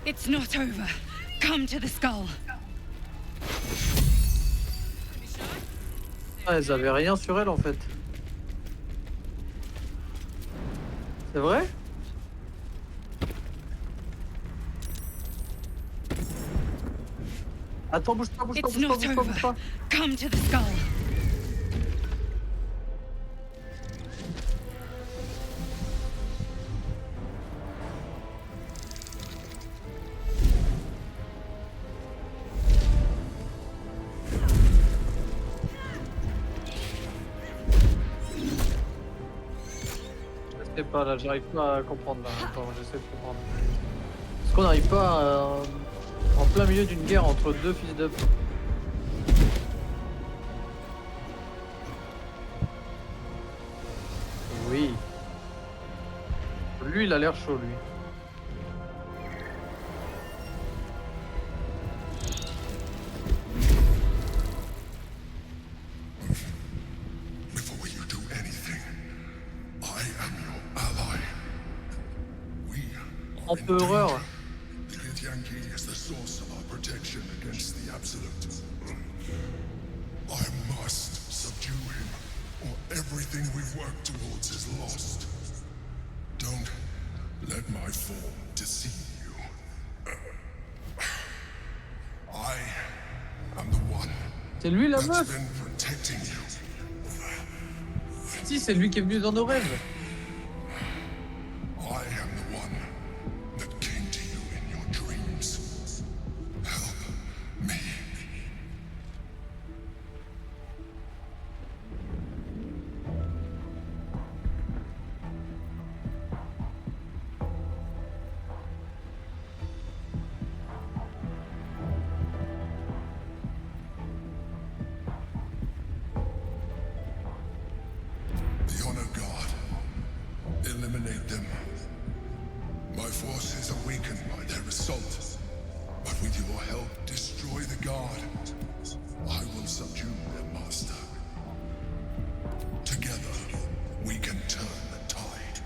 Speaker 7: It's not over. Come to the skull.
Speaker 1: Ah, elles avaient rien sur elle en fait. C'est vrai? Attends, bouge pas, bouge pas,
Speaker 7: It's
Speaker 1: bouge pas,
Speaker 7: not
Speaker 1: bouge pas, bouge pas.
Speaker 7: over. Come to the skull.
Speaker 1: Je sais pas là, j'arrive pas à comprendre là. Attends, j'essaie de comprendre. Est-ce qu'on n'arrive pas en plein milieu d'une guerre entre deux fils de... Oui. Lui, il a l'air chaud, lui.
Speaker 14: Before you do anything, I am your ally. We
Speaker 1: Empereur.
Speaker 14: The Githyanki is the source of our protection against the Absolute. I must subdue him, or everything we've worked towards is lost. Don't Let my form deceive you. I am the one
Speaker 1: C'est lui la
Speaker 14: that's
Speaker 1: meuf.
Speaker 14: been protecting you.
Speaker 1: Si, c'est lui qui est venu dans nos rêves.
Speaker 14: I am the one that came to you in your dreams. Help me. The Honor God. Eliminate them. My forces are weakened by their assault. But with your help, destroy the God. I will subdue their master. Together, we can turn the tide.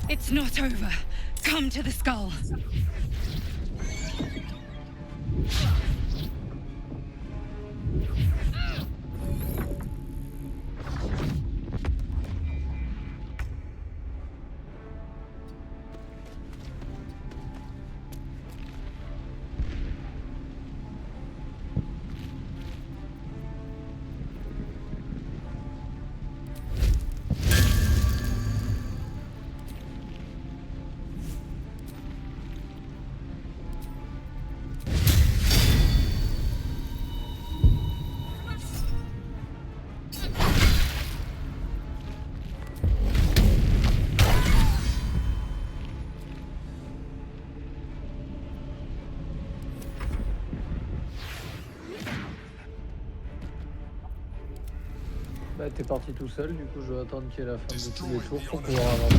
Speaker 7: It's not over. Come to the skull.
Speaker 1: Bah t'es parti tout seul, du coup je dois attendre qu'il y ait la fin de tous les tours pour pouvoir avancer.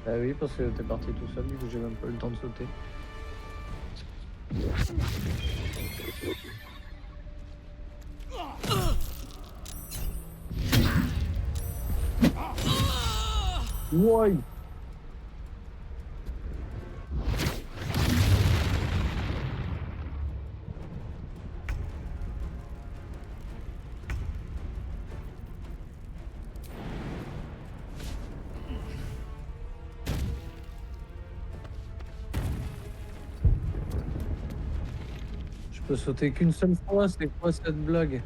Speaker 1: Bah oui, parce que t'es parti tout seul, du coup j'ai même pas eu le temps de sauter. Ouais. Je peux sauter qu'une seule fois, c'est quoi cette blague?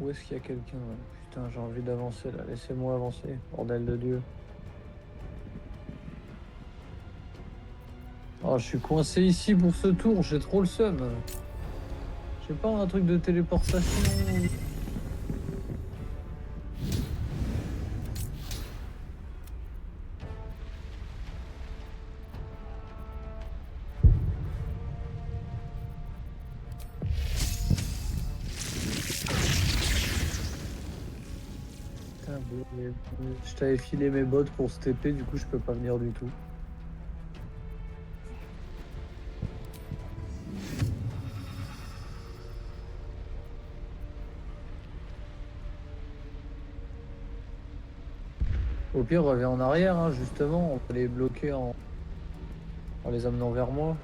Speaker 1: Où est-ce qu'il y a quelqu'un là? Putain, j'ai envie d'avancer là, laissez-moi avancer, bordel de Dieu. Oh, je suis coincé ici pour ce tour, j'ai trop le seum. J'ai pas un truc de téléportation. Putain, je t'avais filé mes bottes pour ce TP, du coup je peux pas venir du tout. Au pire, reviens en arrière, hein, justement, on peut les bloquer en les amenant vers moi.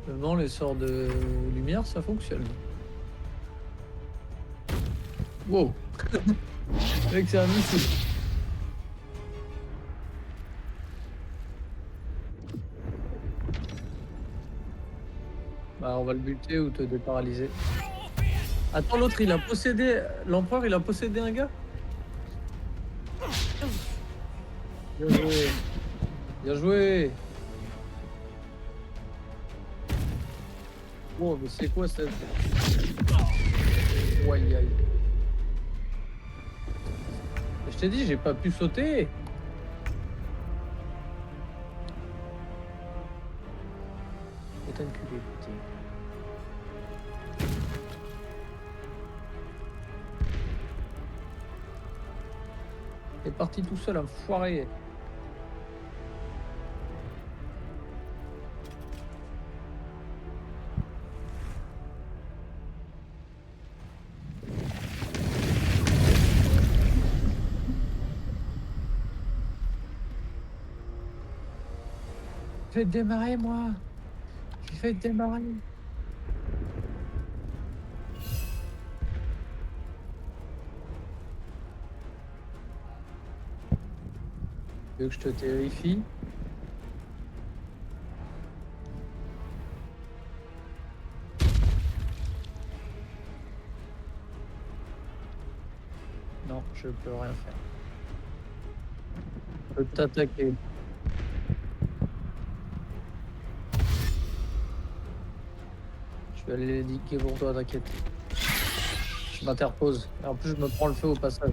Speaker 1: Seulement les sorts de lumière, ça fonctionne. Wow. Mec, c'est un missile. Bah, on va le buter ou te déparalyser. Attends, l'autre il a possédé. L'empereur il a possédé un gars. Bien joué. Bien joué. Wow, mais c'est quoi cette. Aïe aïe. Je t'ai dit, j'ai pas pu sauter. Putain de culé, putain. T'es parti tout seul, enfoiré. J'ai fait démarrer, moi. J'ai fait démarrer. Tu veux que je te terrifie? Non, je peux rien faire. Je peux t'attaquer. Je vais aller les niquer pour toi, t'inquiète. Je m'interpose. Et en plus, je me prends le feu au passage.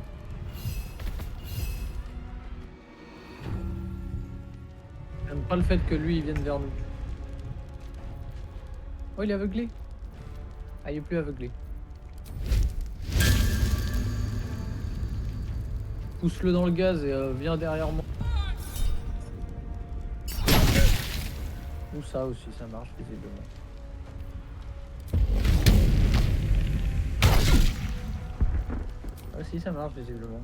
Speaker 1: J'aime pas le fait que lui, il vienne vers nous. Oh, il est aveuglé. Ah, il est plus aveuglé. Pousse-le dans le gaz et viens derrière moi. Ou ça aussi, ça marche visiblement. Ah si, ça marche visiblement.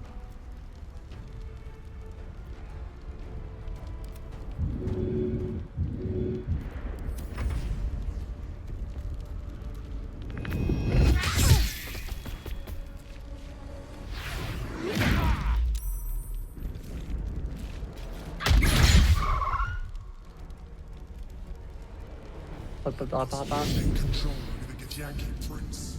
Speaker 14: Control over the Githyanki prince.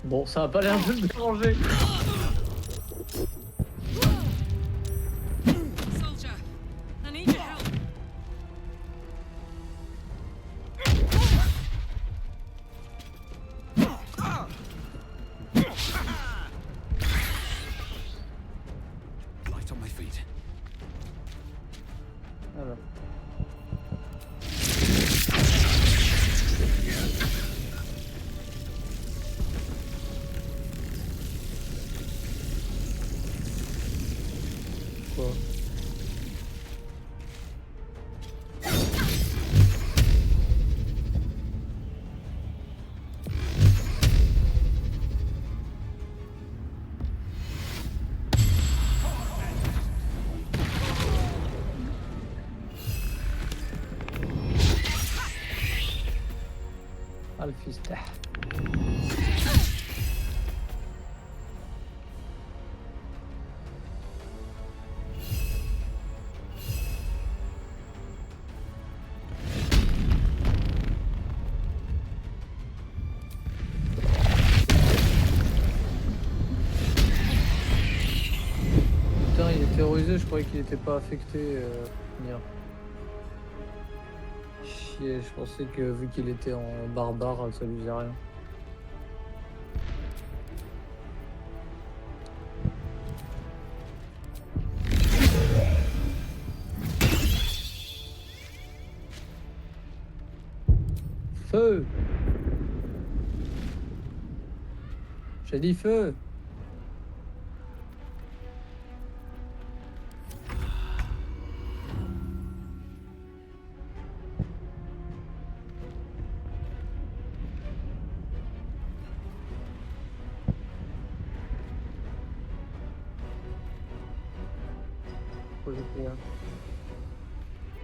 Speaker 1: Bon, ça a pas l'air de me déranger.
Speaker 5: Soldier, I need your help.
Speaker 4: Light on my feet.
Speaker 1: Alors. Quoi? Ah, le fiston. Putain, il est terrorisé, je croyais qu'il était pas affecté. Bien. Chier, je pensais que vu qu'il était en barbare, ça lui faisait rien. Feu! J'ai dit feu!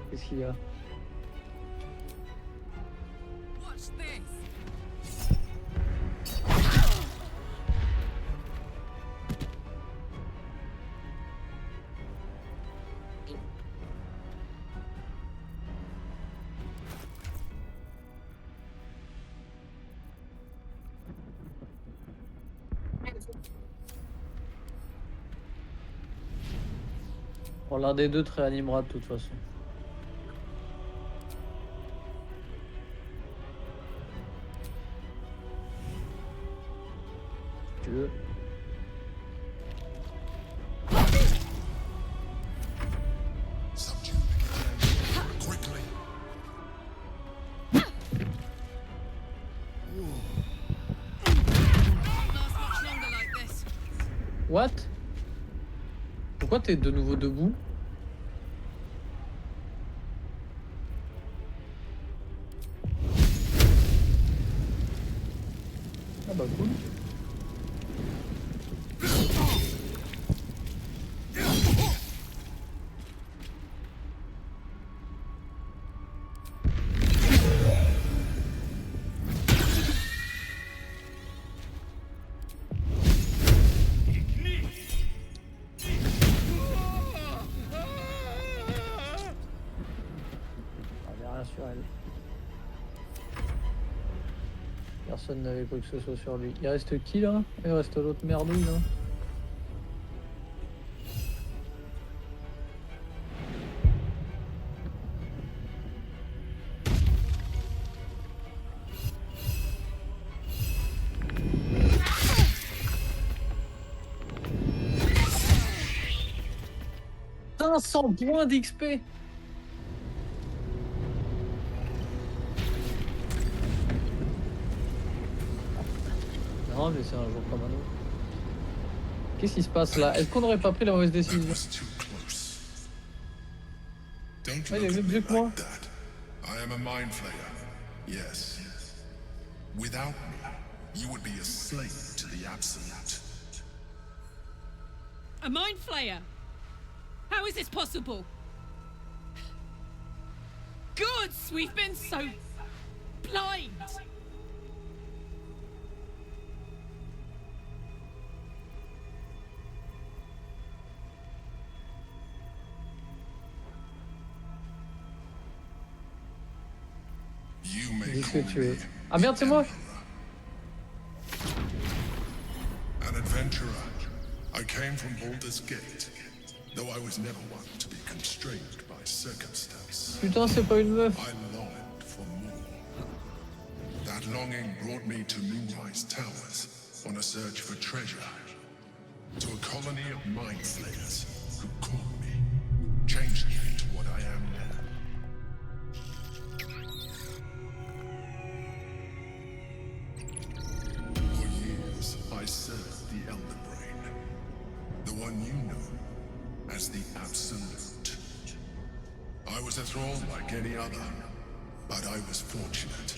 Speaker 1: Qu'est-ce qu'il y a?
Speaker 5: Watch this.
Speaker 1: Bon, l'un des deux te réanimera de toute façon. Si tu veux. What? Pourquoi t'es de nouveau debout? Ah bah cool. Sur elle. Personne n'avait quoi que ce soit sur lui. Il reste qui là? Il reste l'autre merdouille là. Putain, 100 points d'XP. Non, mais c'est un jour comme un autre. Qu'est-ce qui se passe là? Est-ce qu'on n'aurait pas pris la mauvaise décision? Ouais, il est mieux que moi.
Speaker 14: I am a mind flayer. Yes. Without me, you would be a slave to the Absolute.
Speaker 5: A mind flayer? How is this possible? Gods, we've been so blind.
Speaker 1: Dis ce que tu es. Ah merde, c'est moi!
Speaker 14: An adventurer. I came from Baldur's Gate, though I was never one to be constrained by circumstance.
Speaker 1: Putain, c'est pas une meuf.
Speaker 14: I longed for more. That longing brought me to Moonrise Towers on a search for treasure. To a colony of mind flayers who caught me, changed me into what I am now. For years, I served the Elder Brain, the one you know as the Absolute. I was a thrall like any other, but I was fortunate.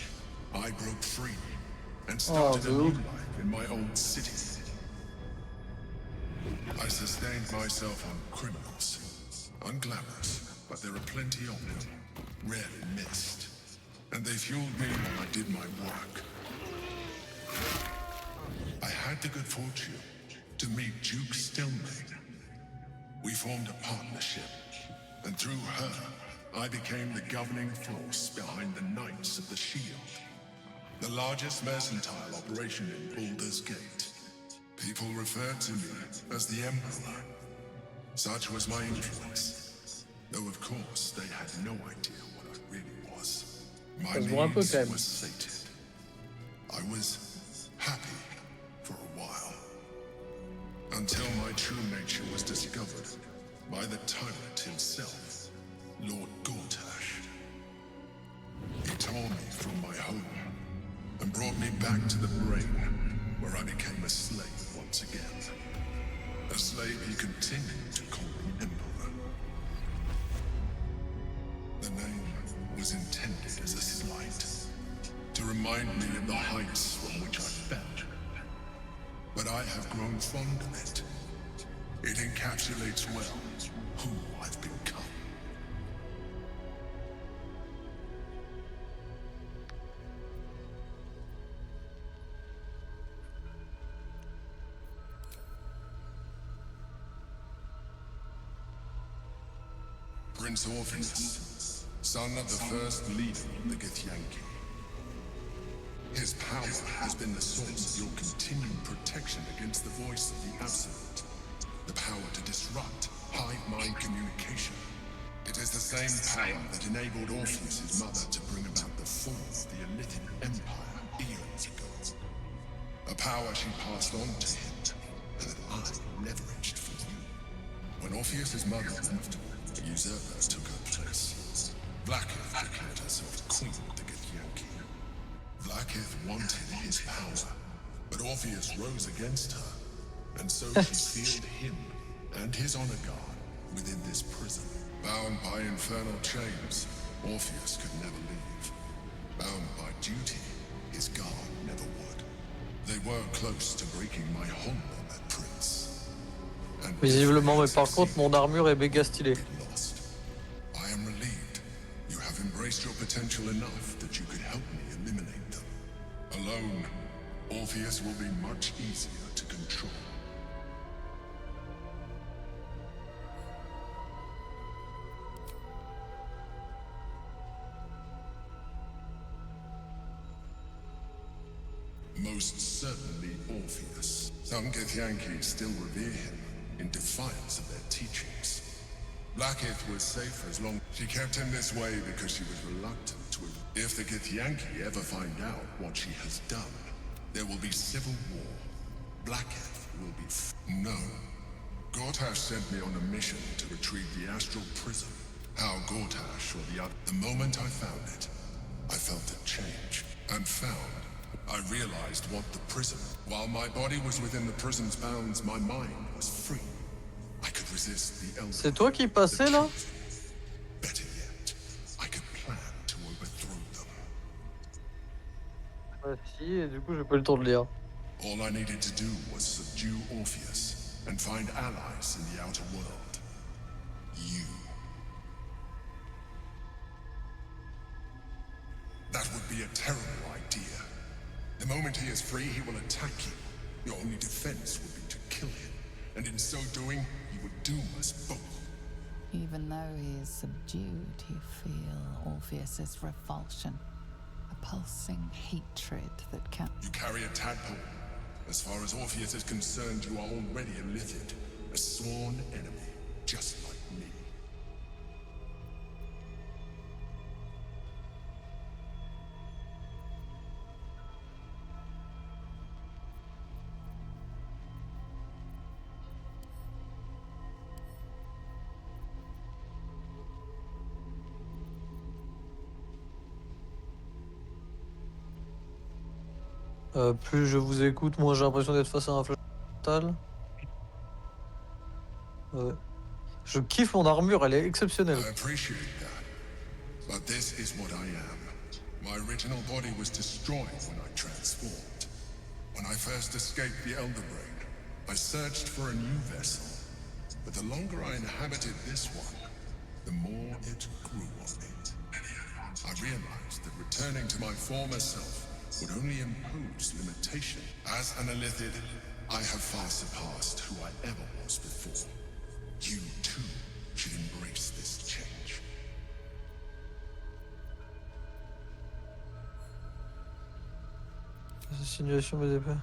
Speaker 14: I broke free and started a new life in my old city. I sustained myself on criminals, unglamorous, but there are plenty of them, rarely missed, and they fueled me while I did my work. I had the good fortune to meet Duke Stelmane. We formed a partnership, and through her, I became the governing force behind the Knights of the Shield, the largest mercantile operation in Baldur's Gate. People referred to me as the Emperor. Such was my influence, though of course they had no idea what I really was. My needs were sated. I was happy for a while, until my true nature was discovered by the tyrant himself, Lord Gortash. He tore me from my home and brought me back to the Brain, where I became a slave once again. A slave he continued to call me Emperor. The name was intended as a slight, to remind me of the heights from which I fell. But I have grown fond of it. It encapsulates well who I've become. Prince Orpheus, son of the first leader of the Githyanki. His power has been the source of your continued protection against the voice of the Absolute. The power to disrupt hive mind communication. It is the same power that enabled Orpheus's mother to bring about the fall of the Elithian Empire eons ago. A power she passed on to him, and that I leveraged for you. When Orpheus's mother left, a usurper took her place. Blackith declared herself queen to Githyanki. Blackith wanted his power, but Orpheus rose against her, and so she sealed him and his honor guard within this prison. Bound by infernal chains, Orpheus could never leave. Bound by duty, his guard never would. They were close to breaking my hold on that prince. And
Speaker 1: visiblement, mais par contre, mon armure est méga stylée.
Speaker 14: lost. I am relieved. You have embraced your potential enough that you could help me eliminate them. Alone, Orpheus will be much easier to control. Most certainly Orpheus. Some Githyanki still revere him in defiance of their teachings. Blackith was safe as long as she kept him this way because she was reluctant to. If the Githyanki ever find out what she has done, there will be civil war. Blackith will be no. Gortash sent me on a mission to retrieve the astral prism. How Gortash or the other. The moment I found it, I felt a change and found. I realized what the prism. While my body was within the prison's bounds, my mind was free. I could resist the elder.
Speaker 1: C'est toi qui passais là?
Speaker 14: Better yet, I could plan to overthrow them.
Speaker 1: Ah si, et du coup j'ai pas eu le temps de lire.
Speaker 14: All I needed to do was subdue Orpheus and find allies in the outer world. You. That would be a terrible idea. The moment he is free, he will attack you. Your only defense would be to kill him, and in so doing, he would doom us both.
Speaker 3: Even though he is subdued, you feel Orpheus's revulsion, a pulsing hatred that can.
Speaker 14: You carry a tadpole. As far as Orpheus is concerned, you are already a Lithid, a sworn enemy, just like me.
Speaker 1: Plus je vous écoute, moins j'ai l'impression d'être face à un flash mental. Ouais. Je kiffe mon armure, elle est exceptionnelle.
Speaker 14: I appreciate that. But this is what I am. My original body was destroyed when I transformed. When I first escaped the Elder Brain, I searched for a new vessel. But the longer I inhabited this one, the more it grew on me. I realized that returning to my former self would only impose limitation. As an Elithid, I have far surpassed who I ever was before. You too should embrace this change.
Speaker 1: Simulation mes épées.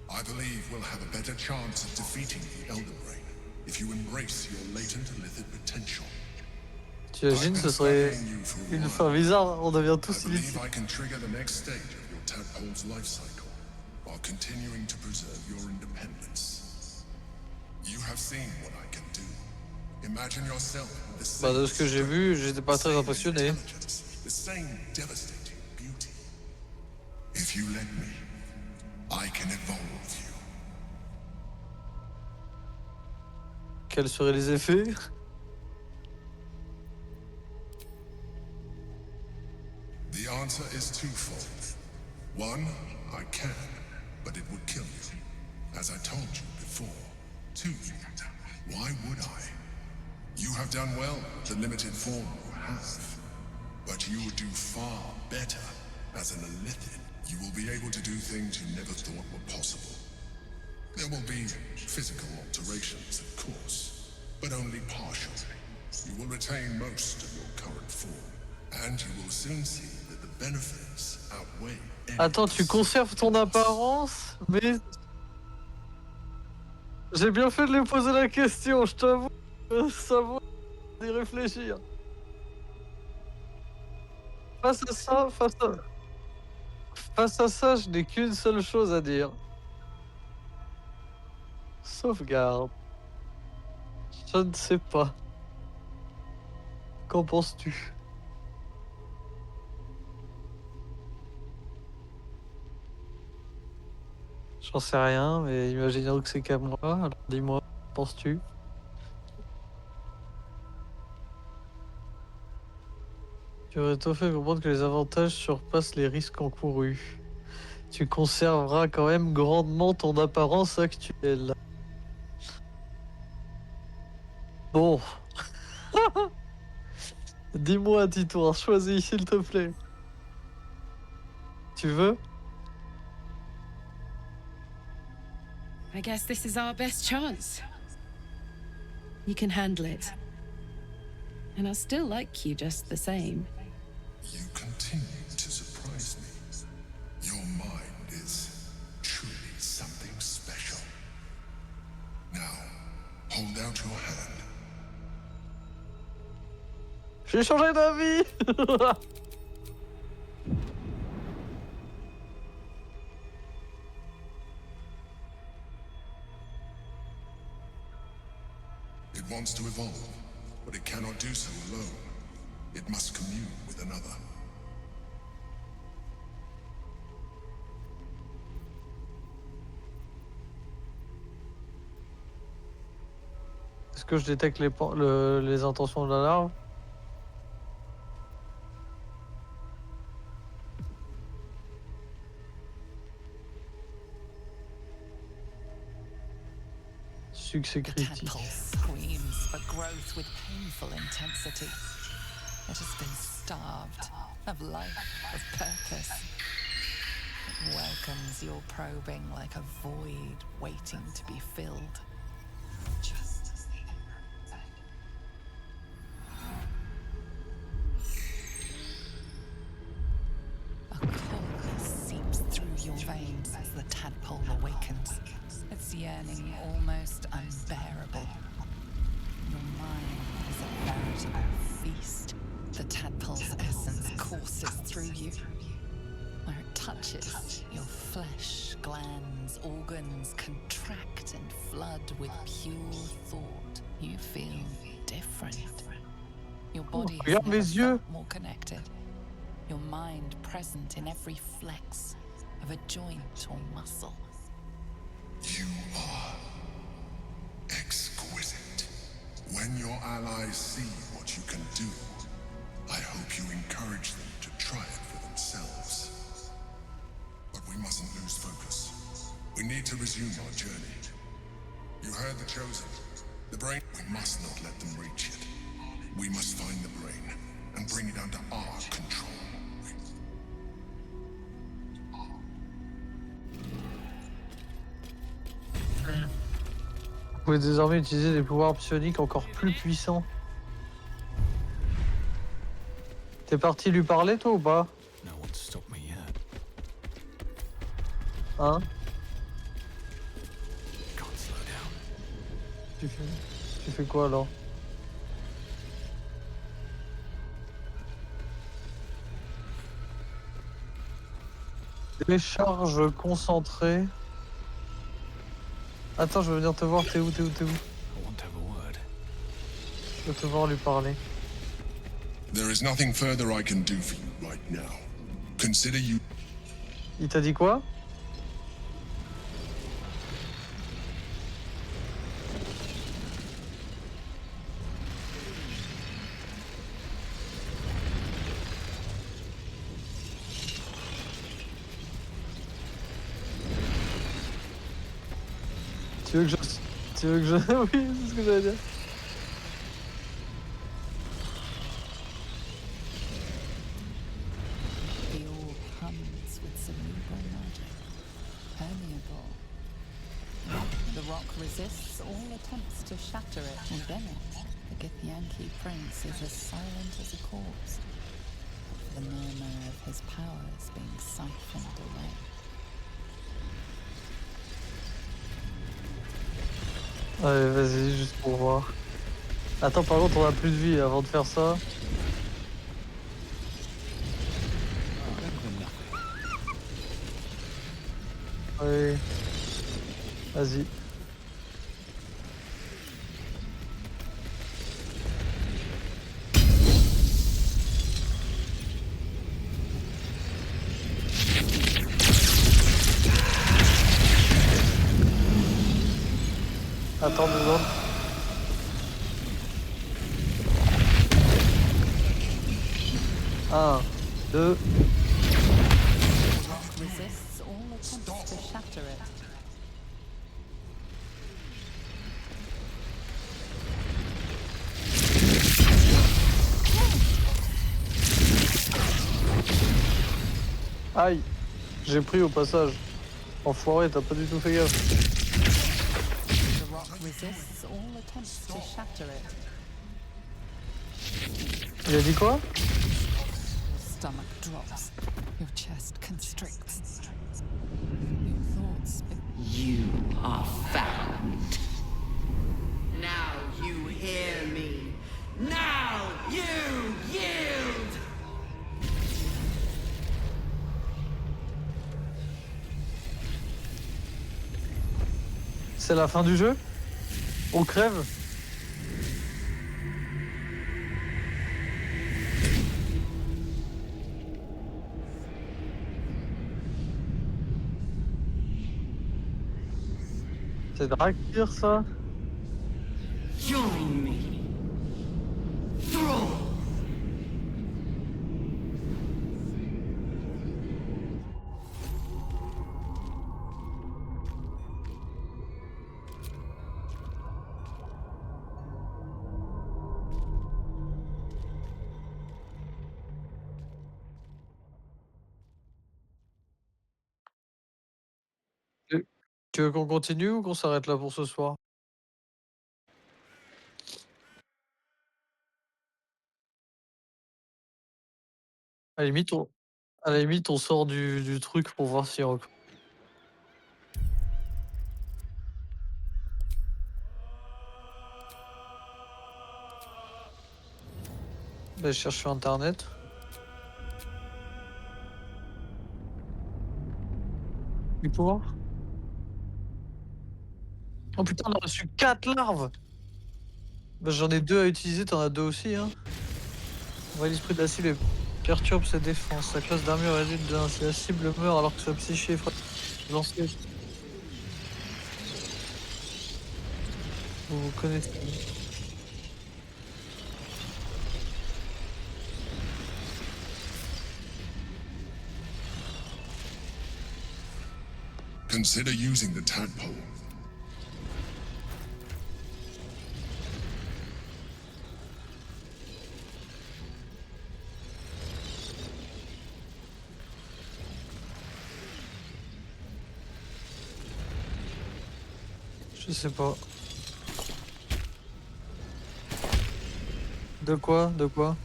Speaker 14: I believe we'll have a better chance of defeating the Elder Brain if you embrace your latent Elithid potential.
Speaker 1: T'imagines, ce serait une fin bizarre, on devient tous
Speaker 14: I believe
Speaker 1: illicites.
Speaker 14: I can trigger the next stage of your tadpole's life cycle while continuing to preserve your independence. You have seen what I can do. Imagine yourself with the
Speaker 1: Bah
Speaker 14: same
Speaker 1: de ce que j'ai vu, j'étais pas très impressionné.
Speaker 14: intelligence, the same devastating beauty. If you let me, I can evolve you.
Speaker 1: Quels seraient les effets?
Speaker 14: The answer is twofold. One, I can, but it would kill you, as I told you before. Two, why would I? You have done well with the limited form you have, but you would do far better as an Elithid. You will be able to do things you never thought were possible. There will be physical alterations, of course, but only partial. You will retain most of your current form, and you will soon see that the benefits outweigh any.
Speaker 1: Attends, tu conserves ton apparence, mais J'ai bien fait de lui poser la question, je t'avoue. Ça vaut d'y réfléchir. Face à ça, face à ça, je n'ai qu'une seule chose à dire. Sauvegarde. Je ne sais pas. Qu'en penses-tu? J'en sais rien, mais imaginons que c'est qu'à moi. Alors dis-moi, qu'en penses-tu? Tu aurais tout fait comprendre que les avantages surpassent les risques encourus. Tu conserveras quand même grandement ton apparence actuelle. Bon. Dis-moi à Titour, choisis s'il te plaît. Tu veux?
Speaker 6: I guess this is our best chance. You can handle it. And I'll still like you just the same.
Speaker 14: You continue to surprise me. Your mind is truly something special. Now, hold out your hand.
Speaker 1: J'ai changé d'avis.
Speaker 14: It wants to evolve, but it cannot do so alone. It must commune with another.
Speaker 1: Est-ce que je détecte les intentions de la larve? Succès critique.
Speaker 3: Screams for growth with painful intensity. It has been starved of life, of purpose. It welcomes your probing like a void waiting to be filled.
Speaker 12: Just as the Emperor said.
Speaker 3: A cold seeps through your veins as the tadpole awakens. Its yearning almost unbearable. Your mind is a veritable feast. The tadpole's essence courses through you. Where it touches, your flesh, glands, organs contract and flood with pure thought. You feel different. Your body has never felt more connected. Your mind present in every flex of a joint or muscle.
Speaker 14: You are exquisite. When your allies see what you can do, I hope you encourage them to try it for themselves. But we mustn't lose focus. We need to resume our journey. You heard the Chosen. The brain. We must not let them reach it. We must find the brain and bring it under our control.
Speaker 1: Vous pouvez désormais utiliser des pouvoirs psioniques encore plus puissants. T'es parti lui parler toi ou pas? Hein? Tu fais quoi alors? Décharge concentrée. Attends, je veux venir te voir, t'es où? Je veux te voir lui parler.
Speaker 14: There is nothing further I can do for you right now. Consider you.
Speaker 1: Il t'a dit quoi? Tu veux que je... Oui, c'est ce que j'allais dire.
Speaker 3: The orb hums with cerebral magic. Permeable. The rock resists all attempts to shatter it. And Bennett, the Githyanki prince, is as silent as a corpse. The murmur of his powers being siphoned away.
Speaker 1: Allez, vas-y, juste pour voir. Attends, par contre, on a plus de vie avant de faire ça. Allez. Vas-y. Attends 2 secondes. Un, deux.
Speaker 3: Resists all attempts to shatter it.
Speaker 1: Aïe. J'ai pris au passage. Enfoiré, t'as pas du tout fait gaffe.
Speaker 3: The rock resists all attempts to shatter it.
Speaker 1: Il a dit quoi?
Speaker 3: Your stomach drops. Your chest constricts. Your thoughts
Speaker 13: You are found. Now you hear me. Now you yield!
Speaker 1: C'est la fin du jeu? On crève? C'est Draktyr ça?
Speaker 13: Join me. Thrall.
Speaker 1: Tu veux qu'on continue ou qu'on s'arrête là pour ce soir? À la limite, on sort du truc pour voir si on... Bah, je cherche sur internet. Du pouvoir? Oh putain, on a reçu 4 larves! Bah, j'en ai 2 à utiliser, t'en as 2 aussi, hein. On voit l'esprit de la cible et perturbe ses défenses. Sa classe d'armure réduite d'un si la cible meurt alors que sa psyché est lancée. Vous connaissez.
Speaker 14: Consider using the tadpole.
Speaker 1: Je sais pas. De quoi? De quoi?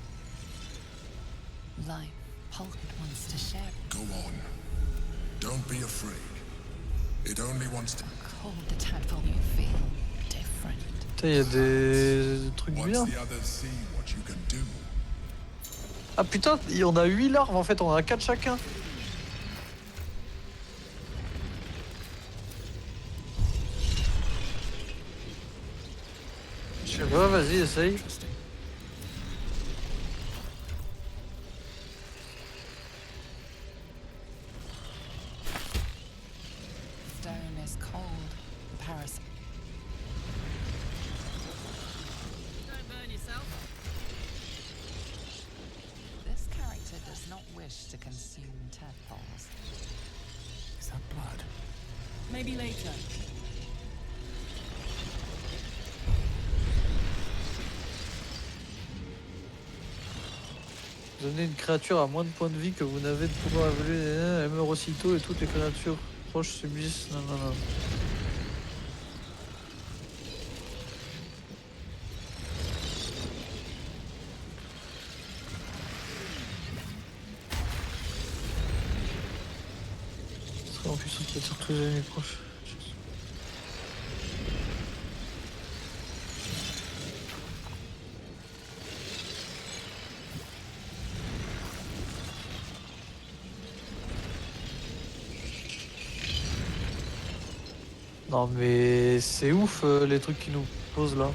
Speaker 3: life. Polkit wants to share.
Speaker 14: Go on. Don't be afraid. It only wants to.
Speaker 3: Hold the tadpole. You feel different.
Speaker 1: Putain, y a des trucs
Speaker 14: Once
Speaker 1: bien.
Speaker 14: the others see what you can do.
Speaker 1: Ah putain, on a 8 larves en fait, on en a 4 chacun. Je sais pas, vas-y, essaye.
Speaker 3: Stone is cold. The parasite.
Speaker 6: Don't burn yourself.
Speaker 3: This character does not wish to consume tadpoles.
Speaker 4: Is that blood?
Speaker 6: Maybe later.
Speaker 1: Donnez une créature à moins de points de vie que vous n'avez de pouvoir évoluer. Elle meurt aussitôt et toutes les créatures proches subissent. Non, non, non. Serait en puissance de tous les ennemis proches. Non mais c'est ouf les trucs qui nous posent là.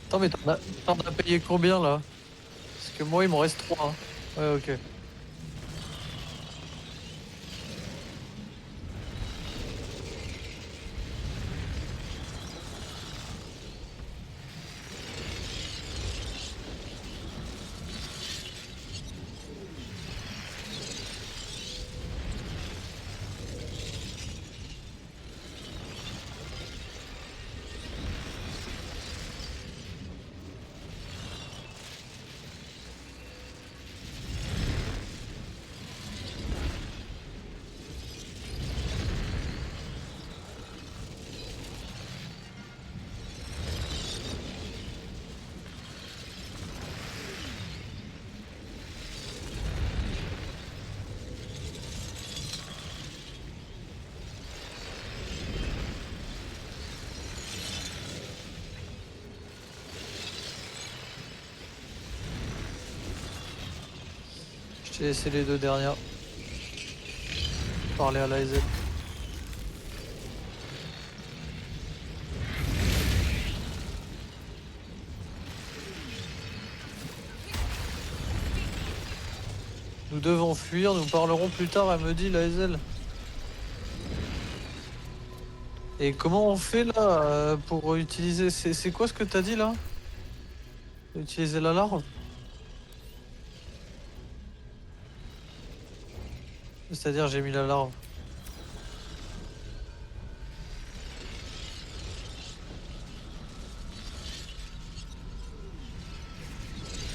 Speaker 1: Attends mais t'en as payé combien là? Parce que moi il m'en reste 3. Hein. Ouais ok. J'ai laissé les 2 dernières. Parler à la AZ. Nous devons fuir, nous parlerons plus tard, elle me dit la Hazel. Et comment on fait là pour utiliser... C'est quoi ce que t'as dit là? Utiliser la larve? C'est-à-dire j'ai mis la larve.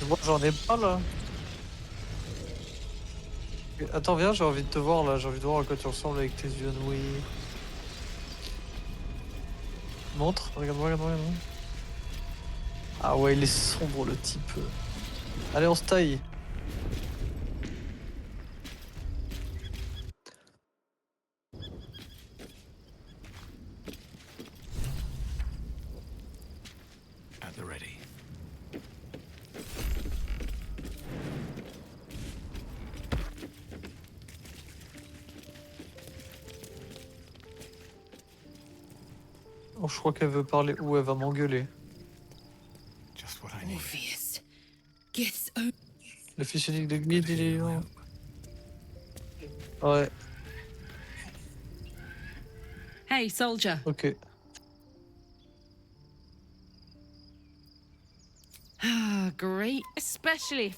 Speaker 1: Mais moi j'en ai pas là. Attends viens, j'ai envie de te voir là, j'ai envie de voir à quoi tu ressembles avec tes yeux noués. Montre, regarde-moi, regarde-moi, regarde-moi. Ah ouais, il est sombre le type. Allez, on se taille.
Speaker 4: At the ready.
Speaker 1: Oh, je crois qu'elle veut parler. Ou elle va m'engueuler.
Speaker 4: Just what I need.
Speaker 5: Orpheus. Gith's own.
Speaker 1: Le fils unique de Gmid, il est là. Ouais,
Speaker 6: Hey, soldier.
Speaker 1: ok.
Speaker 6: Ah, great. Especially.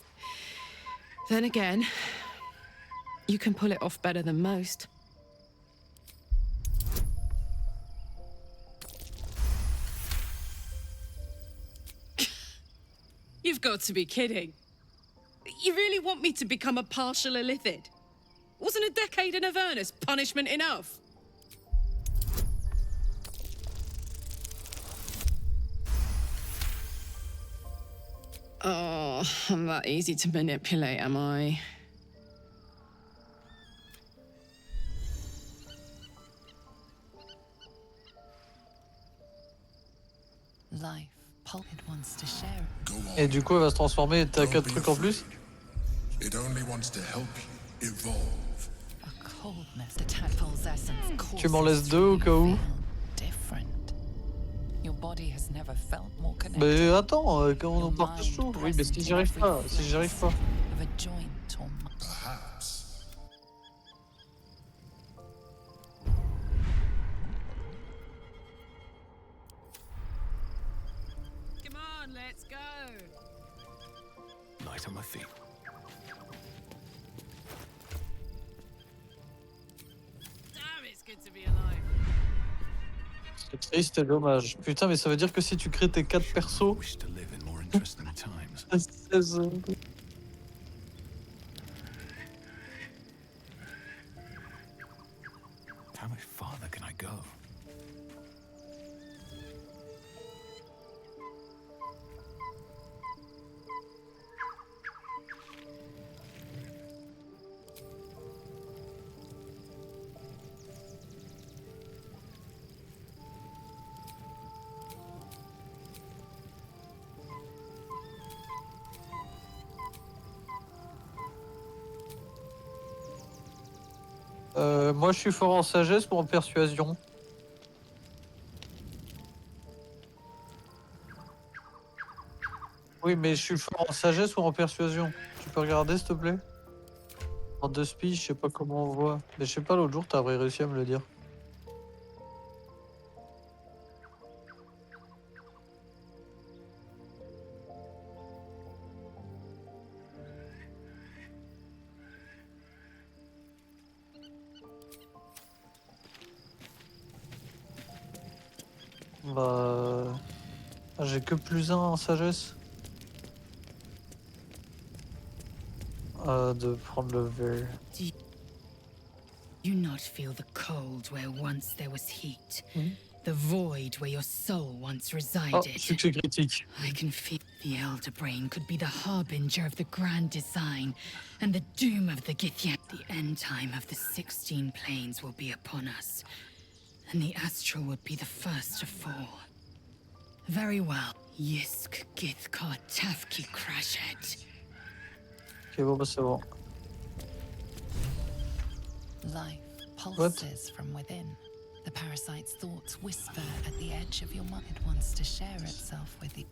Speaker 6: Then again, you can pull it off better than most. You've got to be kidding. You really want me to become a partial Illithid? Wasn't a decade in Avernus punishment enough? Oh, I'm that easy to manipulate, am I?
Speaker 3: Life, pulp it wants to share.
Speaker 14: Go on.
Speaker 1: Et du coup, elle va se transformer et t'as 4 trucs en plus?
Speaker 14: It only wants to help you evolve.
Speaker 3: A coldness, the tadpole's essence.
Speaker 1: Tu m'en laisses 2 au cas où?
Speaker 3: Different. Your body has never felt more connected.
Speaker 1: Mais attends, quand on part chaud. Oui, mais si j'y arrive pas, si j'y arrive pas.
Speaker 3: Of a joint or
Speaker 14: Perhaps.
Speaker 6: Come on, let's go.
Speaker 4: Light on my feet.
Speaker 6: Damn, it's good to be alive.
Speaker 1: C'est triste et dommage. Putain, mais ça veut dire que si tu crées tes 4 persos,
Speaker 4: Wish to live in more interesting times.
Speaker 1: à 16
Speaker 4: How much farther can I go?
Speaker 1: Moi je suis fort en sagesse ou en persuasion. Oui, mais je suis fort en sagesse ou en persuasion. Tu peux regarder s'il te plaît? En 2 speech, je sais pas comment on voit. Mais je sais pas, l'autre jour t'as réussi à me le dire. Bah... Ah, j'ai que +1 en sagesse. De prendre le verre.
Speaker 5: Do you not feel the cold where once there was heat? The void where your soul once
Speaker 1: Oh,
Speaker 5: resided?
Speaker 1: succès critique.
Speaker 5: I can feel the Elder Brain could be the harbinger of the grand design and the doom of the Githyan. The end time of the 16 planes will be upon us, and the astral would be the first to fall. Very well. Yisk Githkar Tafki Crashet.
Speaker 1: Ok, bon bah c'est bon.
Speaker 3: Life pulses from within. The parasite's thoughts whisper at the edge of your mind. It wants to share itself with you.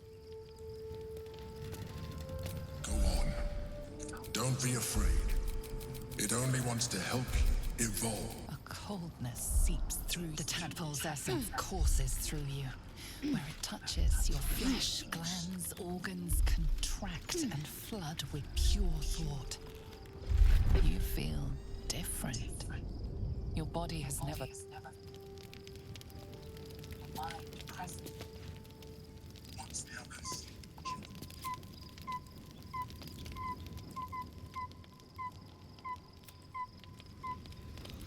Speaker 14: Go on. Don't be afraid. It only wants to help you evolve.
Speaker 3: A coldness seeps through. The tadpole's essence courses through you. Where it touches, your flesh, glands, organs contract and flood with pure thought. You feel different. Your body has never...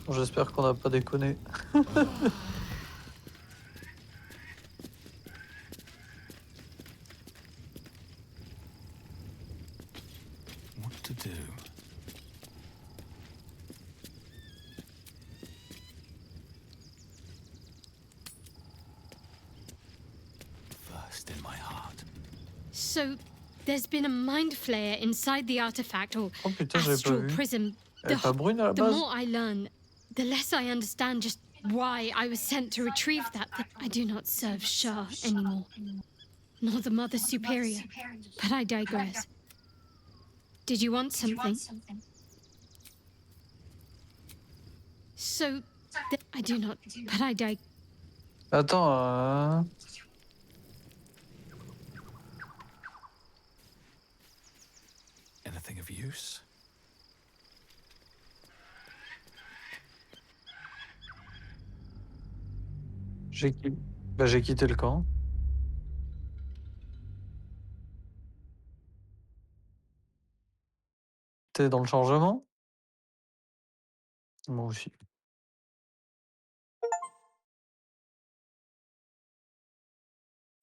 Speaker 1: J'espère qu'on n'a pas déconné.
Speaker 4: What to do? First in my heart.
Speaker 2: So, there's been a mind flayer inside the artifact, or
Speaker 1: Oh putain, j'avais pas
Speaker 2: astral
Speaker 1: vu.
Speaker 2: prism.
Speaker 1: Elle est pas brune à la
Speaker 2: The
Speaker 1: base?
Speaker 2: more I learn, the less I understand just why I was sent to retrieve that thing. I do not serve Shah anymore, nor the Mother Superior, but I digress. Did you want something? So, I do not, but I digress.
Speaker 1: Attends,
Speaker 4: Anything of use?
Speaker 1: j'ai quitté le camp. T'es dans le changement? Moi aussi.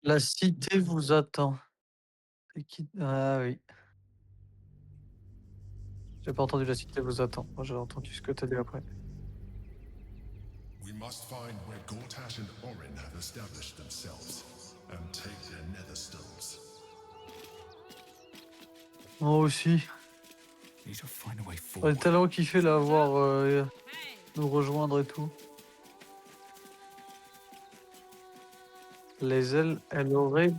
Speaker 1: La cité vous attend. C'est qui? Ah oui. J'ai pas entendu la cité vous attend. Moi j'ai entendu ce que t'as dit après.
Speaker 14: We must find where Gortash and Orin have established themselves and take their nether stones.
Speaker 1: Moi aussi.
Speaker 4: Need to find a way
Speaker 1: On
Speaker 4: forward.
Speaker 1: est tellement kiffé là, voir nous rejoindre et tout. Les ailes, elles auraient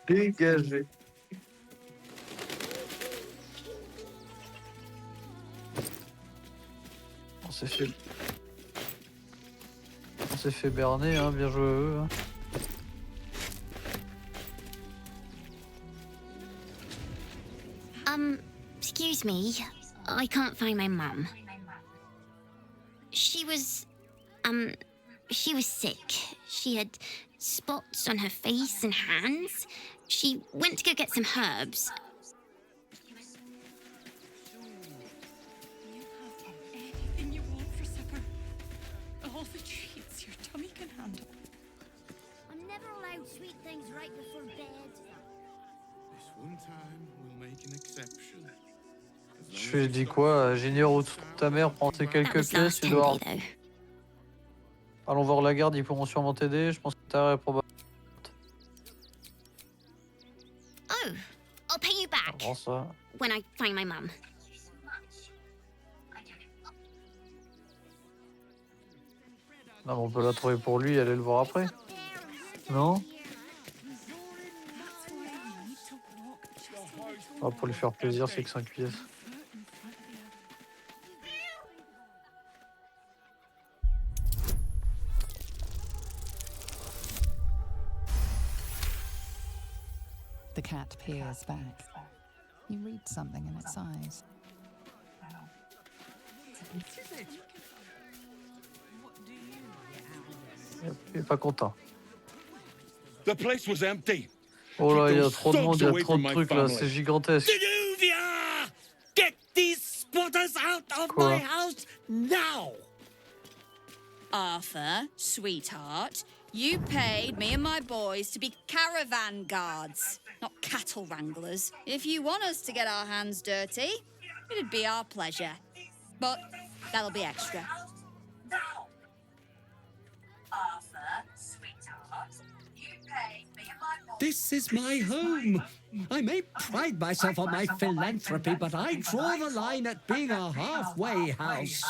Speaker 1: dégagé. On s'est fait berner, hein, bien joué à eux. Hein.
Speaker 15: Excuse me. I can't find my mum. She was sick. She had spots on her face and hands. She went to go get some herbs.
Speaker 5: Anything you want for supper. All the treats your tummy can handle.
Speaker 15: I'm never allowed sweet things right before bed.
Speaker 16: This one time we'll make an exception.
Speaker 1: Je lui ai dit quoi? J'ignore où ta mère prend ses quelques pièces, tu dois... Allons voir la garde, ils pourront sûrement t'aider. Je pense que t'as probable.
Speaker 15: Oh, I'll pay you back
Speaker 1: Avant ça.
Speaker 15: when I find my mum.
Speaker 1: Non, mais on peut la trouver pour lui et aller le voir après. Non? Ah, pour lui faire plaisir, c'est que 5 pièces.
Speaker 3: The cat peers back. You read something in its eyes.
Speaker 1: Il est pas content.
Speaker 9: The place was empty.
Speaker 1: Oh là, il y a
Speaker 9: Keep
Speaker 1: trop de
Speaker 9: those
Speaker 1: monde, il y a
Speaker 9: away
Speaker 1: trop de
Speaker 9: from my
Speaker 1: trucs là,
Speaker 9: family.
Speaker 1: c'est gigantesque.
Speaker 17: Denuvia! Get these spotters out of
Speaker 1: Quoi?
Speaker 17: my house now!
Speaker 18: Arthur, sweetheart, you paid me and my boys to be caravan guards, not cattle wranglers. If you want us to get our hands dirty, it'd be our pleasure. But that'll be extra.
Speaker 12: Arthur, sweetheart, you paid me and my boys.
Speaker 17: This is my home. I may pride myself on my philanthropy, but I draw the line at being a halfway house.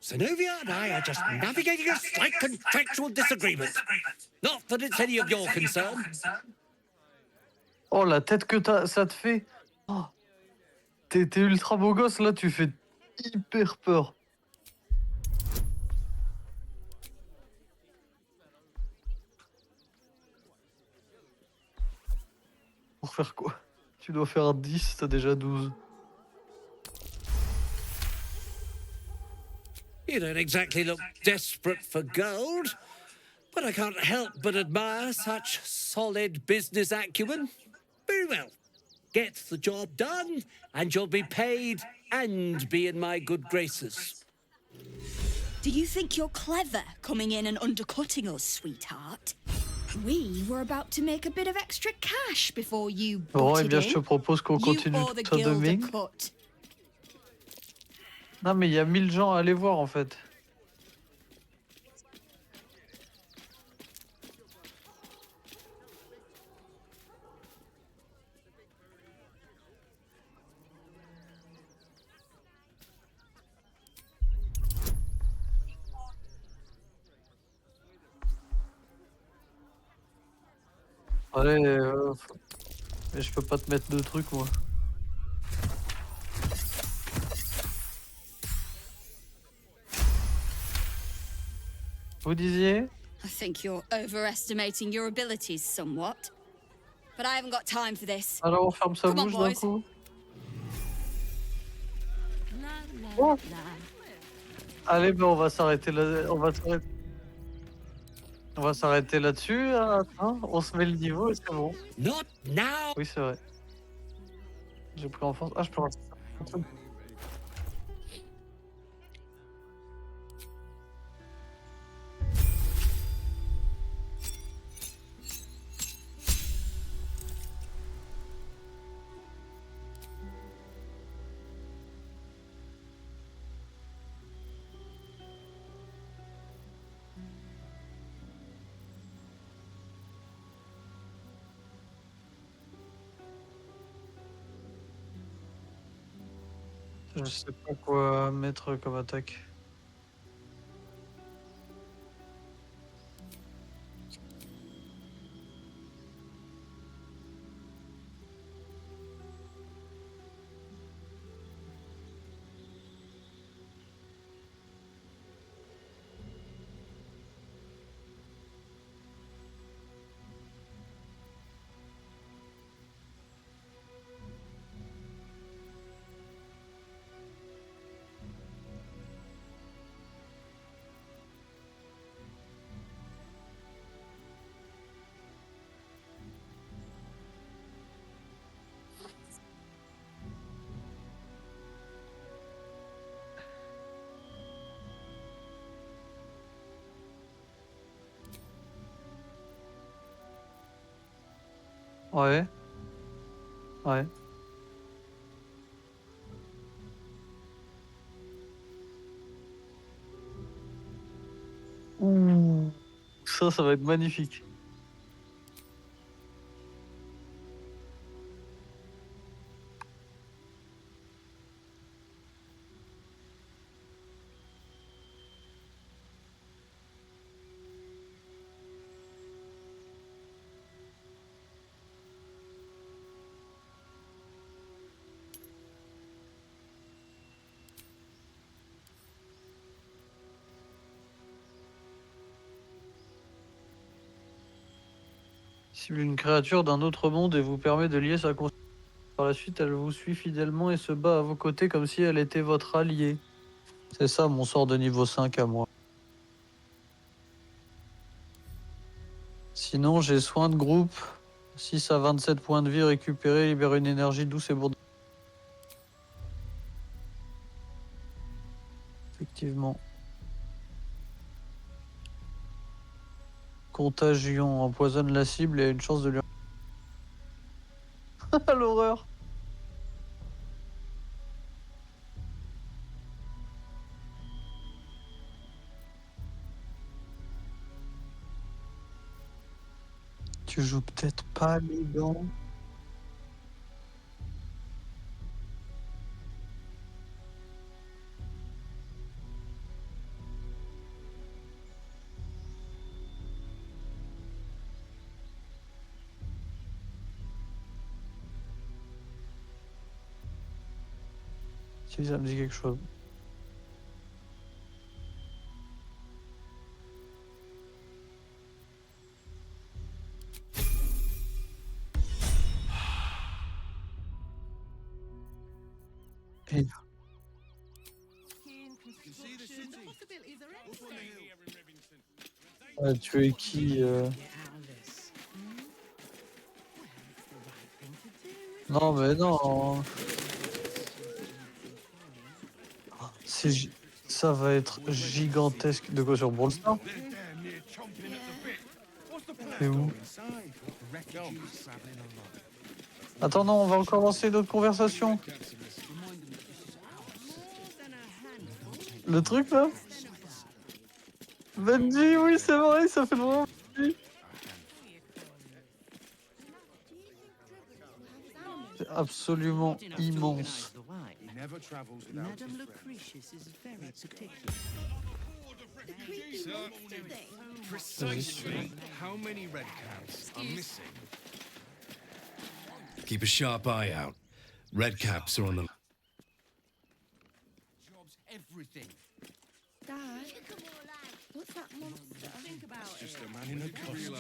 Speaker 17: Zenobia and I are just navigating a slight contractual disagreement. Not that it's any of your concern.
Speaker 1: Oh, la tête que ça te fait. Oh. T'es ultra beau gosse, là, tu fais hyper peur. Pour faire quoi? Tu dois faire 10, t'as déjà 12.
Speaker 17: You don't exactly look desperate for gold, but I can't help but admire such solid business acumen. Very well. Get the job done, and you'll be paid and be in my good graces.
Speaker 18: Do you think you're clever coming in and undercutting us, sweetheart? We were about to make a bit of extra cash before you
Speaker 1: Bon, eh
Speaker 18: butted
Speaker 1: bien, je te
Speaker 18: in.
Speaker 1: propose qu'on
Speaker 18: You
Speaker 1: continue
Speaker 18: owe the
Speaker 1: tout ça de
Speaker 18: guild a
Speaker 1: Ming.
Speaker 18: cut.
Speaker 1: Non, mais il y a 1000 gens à aller voir, en fait. Allez, mais je peux pas te mettre de trucs, moi. Vous disiez?
Speaker 18: I think you're overestimating your abilities somewhat. But I haven't got time for this.
Speaker 1: Alors on ferme sa
Speaker 18: Come on,
Speaker 1: bouche d'un
Speaker 18: boys.
Speaker 1: coup. Oh. Allez, ben on va s'arrêter là. On va s'arrêter là-dessus. Hein. On se met le niveau et c'est bon.
Speaker 17: Not now.
Speaker 1: Oui, c'est vrai. J'ai pris en force. Ah, je peux rester. Je sais pas quoi mettre comme attaque. Ouais. Ouais. Ouh. Ça va être magnifique. Cible une créature d'un autre monde et vous permet de lier sa conscience. Par la suite, elle vous suit fidèlement et se bat à vos côtés comme si elle était votre alliée. C'est ça mon sort de niveau 5 à moi. Sinon, j'ai soin de groupe. 6 à 27 points de vie récupérés, libère une énergie douce et bourre. Effectivement. Contagion, empoisonne la cible et a une chance de lui... L'horreur. Tu joues peut-être pas les dents. Si ça me dit quelque chose. Et... tu es qui Non mais non. Ça va être gigantesque. De quoi sur Brawl Stars? C'est où? Attends, non, on va encore lancer d'autres conversations. Le truc là? Benji, oui, c'est vrai, ça fait vraiment Benji. C'est absolument immense.
Speaker 16: Madame Lucretius is very particular.
Speaker 19: Precisely how many red caps are missing? Keep a sharp eye out. Red caps are on the...
Speaker 16: Job's everything.
Speaker 20: Dad, what's that monster?
Speaker 16: Think about
Speaker 19: Just a man in a costume.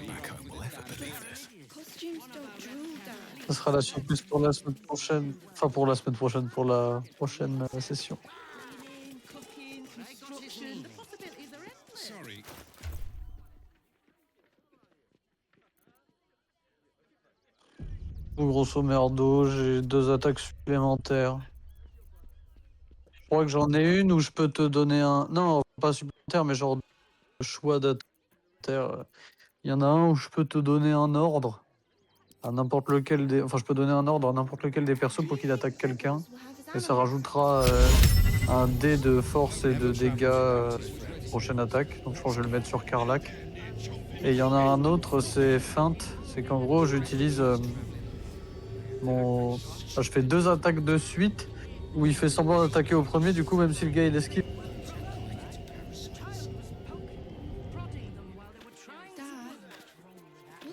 Speaker 19: Back home will ever believe this.
Speaker 20: Costumes don't drool, Dad.
Speaker 1: Ça sera la surprise pour la semaine prochaine. Enfin, pour la semaine prochaine, pour la prochaine session.
Speaker 19: Sorry.
Speaker 1: Grosso merdo, j'ai 2 attaques supplémentaires. Je crois que j'en ai une où je peux te donner un... Non, pas supplémentaire, mais genre choix d'attaque. Il y en a un où je peux te donner un ordre à n'importe lequel des... Enfin, je peux donner un ordre à n'importe lequel des persos pour qu'il attaque quelqu'un. Et ça rajoutera un dé de force et de dégâts prochaine attaque. Donc je pense que je vais le mettre sur Karlach. Et il y en a un autre, c'est feinte. C'est qu'en gros, j'utilise mon... Enfin, je fais 2 attaques de suite où il fait semblant d'attaquer au premier. Du coup, même si le gars il esquive...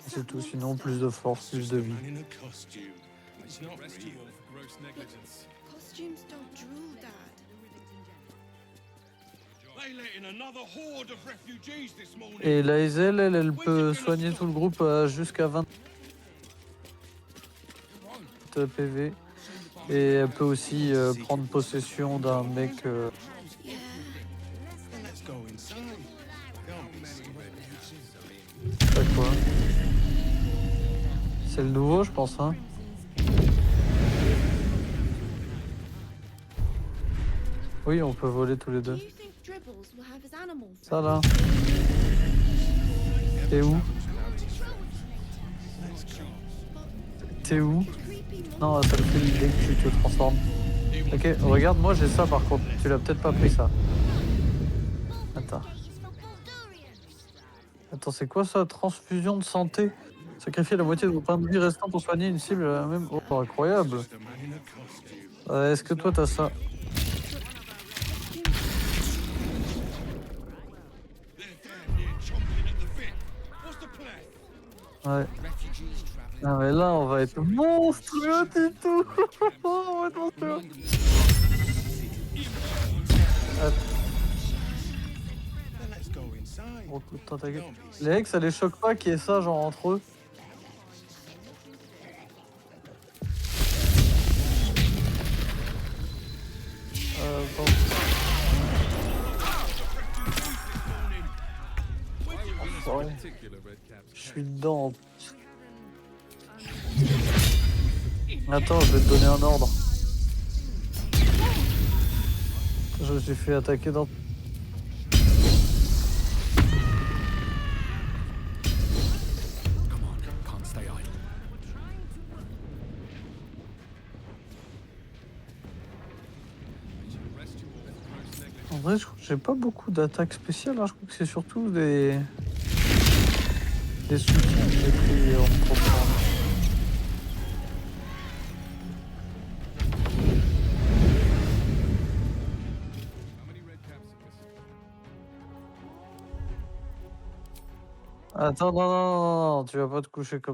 Speaker 1: C'est tout, sinon plus de force, plus de vie.
Speaker 20: Costumes don't drool, Dad.
Speaker 1: Et la Hazel, elle peut soigner tout le groupe jusqu'à 20 PV. Et elle peut aussi prendre possession d'un mec... C'est quoi? C'est le nouveau, je pense, hein. Oui, on peut voler tous les deux. Ça là. T'es où? T'es où? Non, ça le fait dès que tu te transformes. Ok, regarde, moi j'ai ça par contre. Tu l'as peut-être pas pris ça. Attends. Attends, c'est quoi ça? Transfusion de santé. Sacrifier la moitié de vos points de vie restants pour soigner une cible même. Oh, incroyable. Est-ce que toi t'as ça? Ouais. Non mais là on va être monstrueux et tout. On va être monstrueux. beaucoup de tentacules. Les mecs, ça les choque pas qu'il y ait ça, genre entre eux. Bon. Oh, ouais. Je suis dedans. Attends, je vais te donner un ordre. Je me suis fait attaquer dans... En vrai, je crois que j'ai pas beaucoup d'attaques spéciales, hein. Je crois que c'est surtout des soutiens que j'ai pris en me proprement. Attends, non, tu vas pas te coucher comme ça.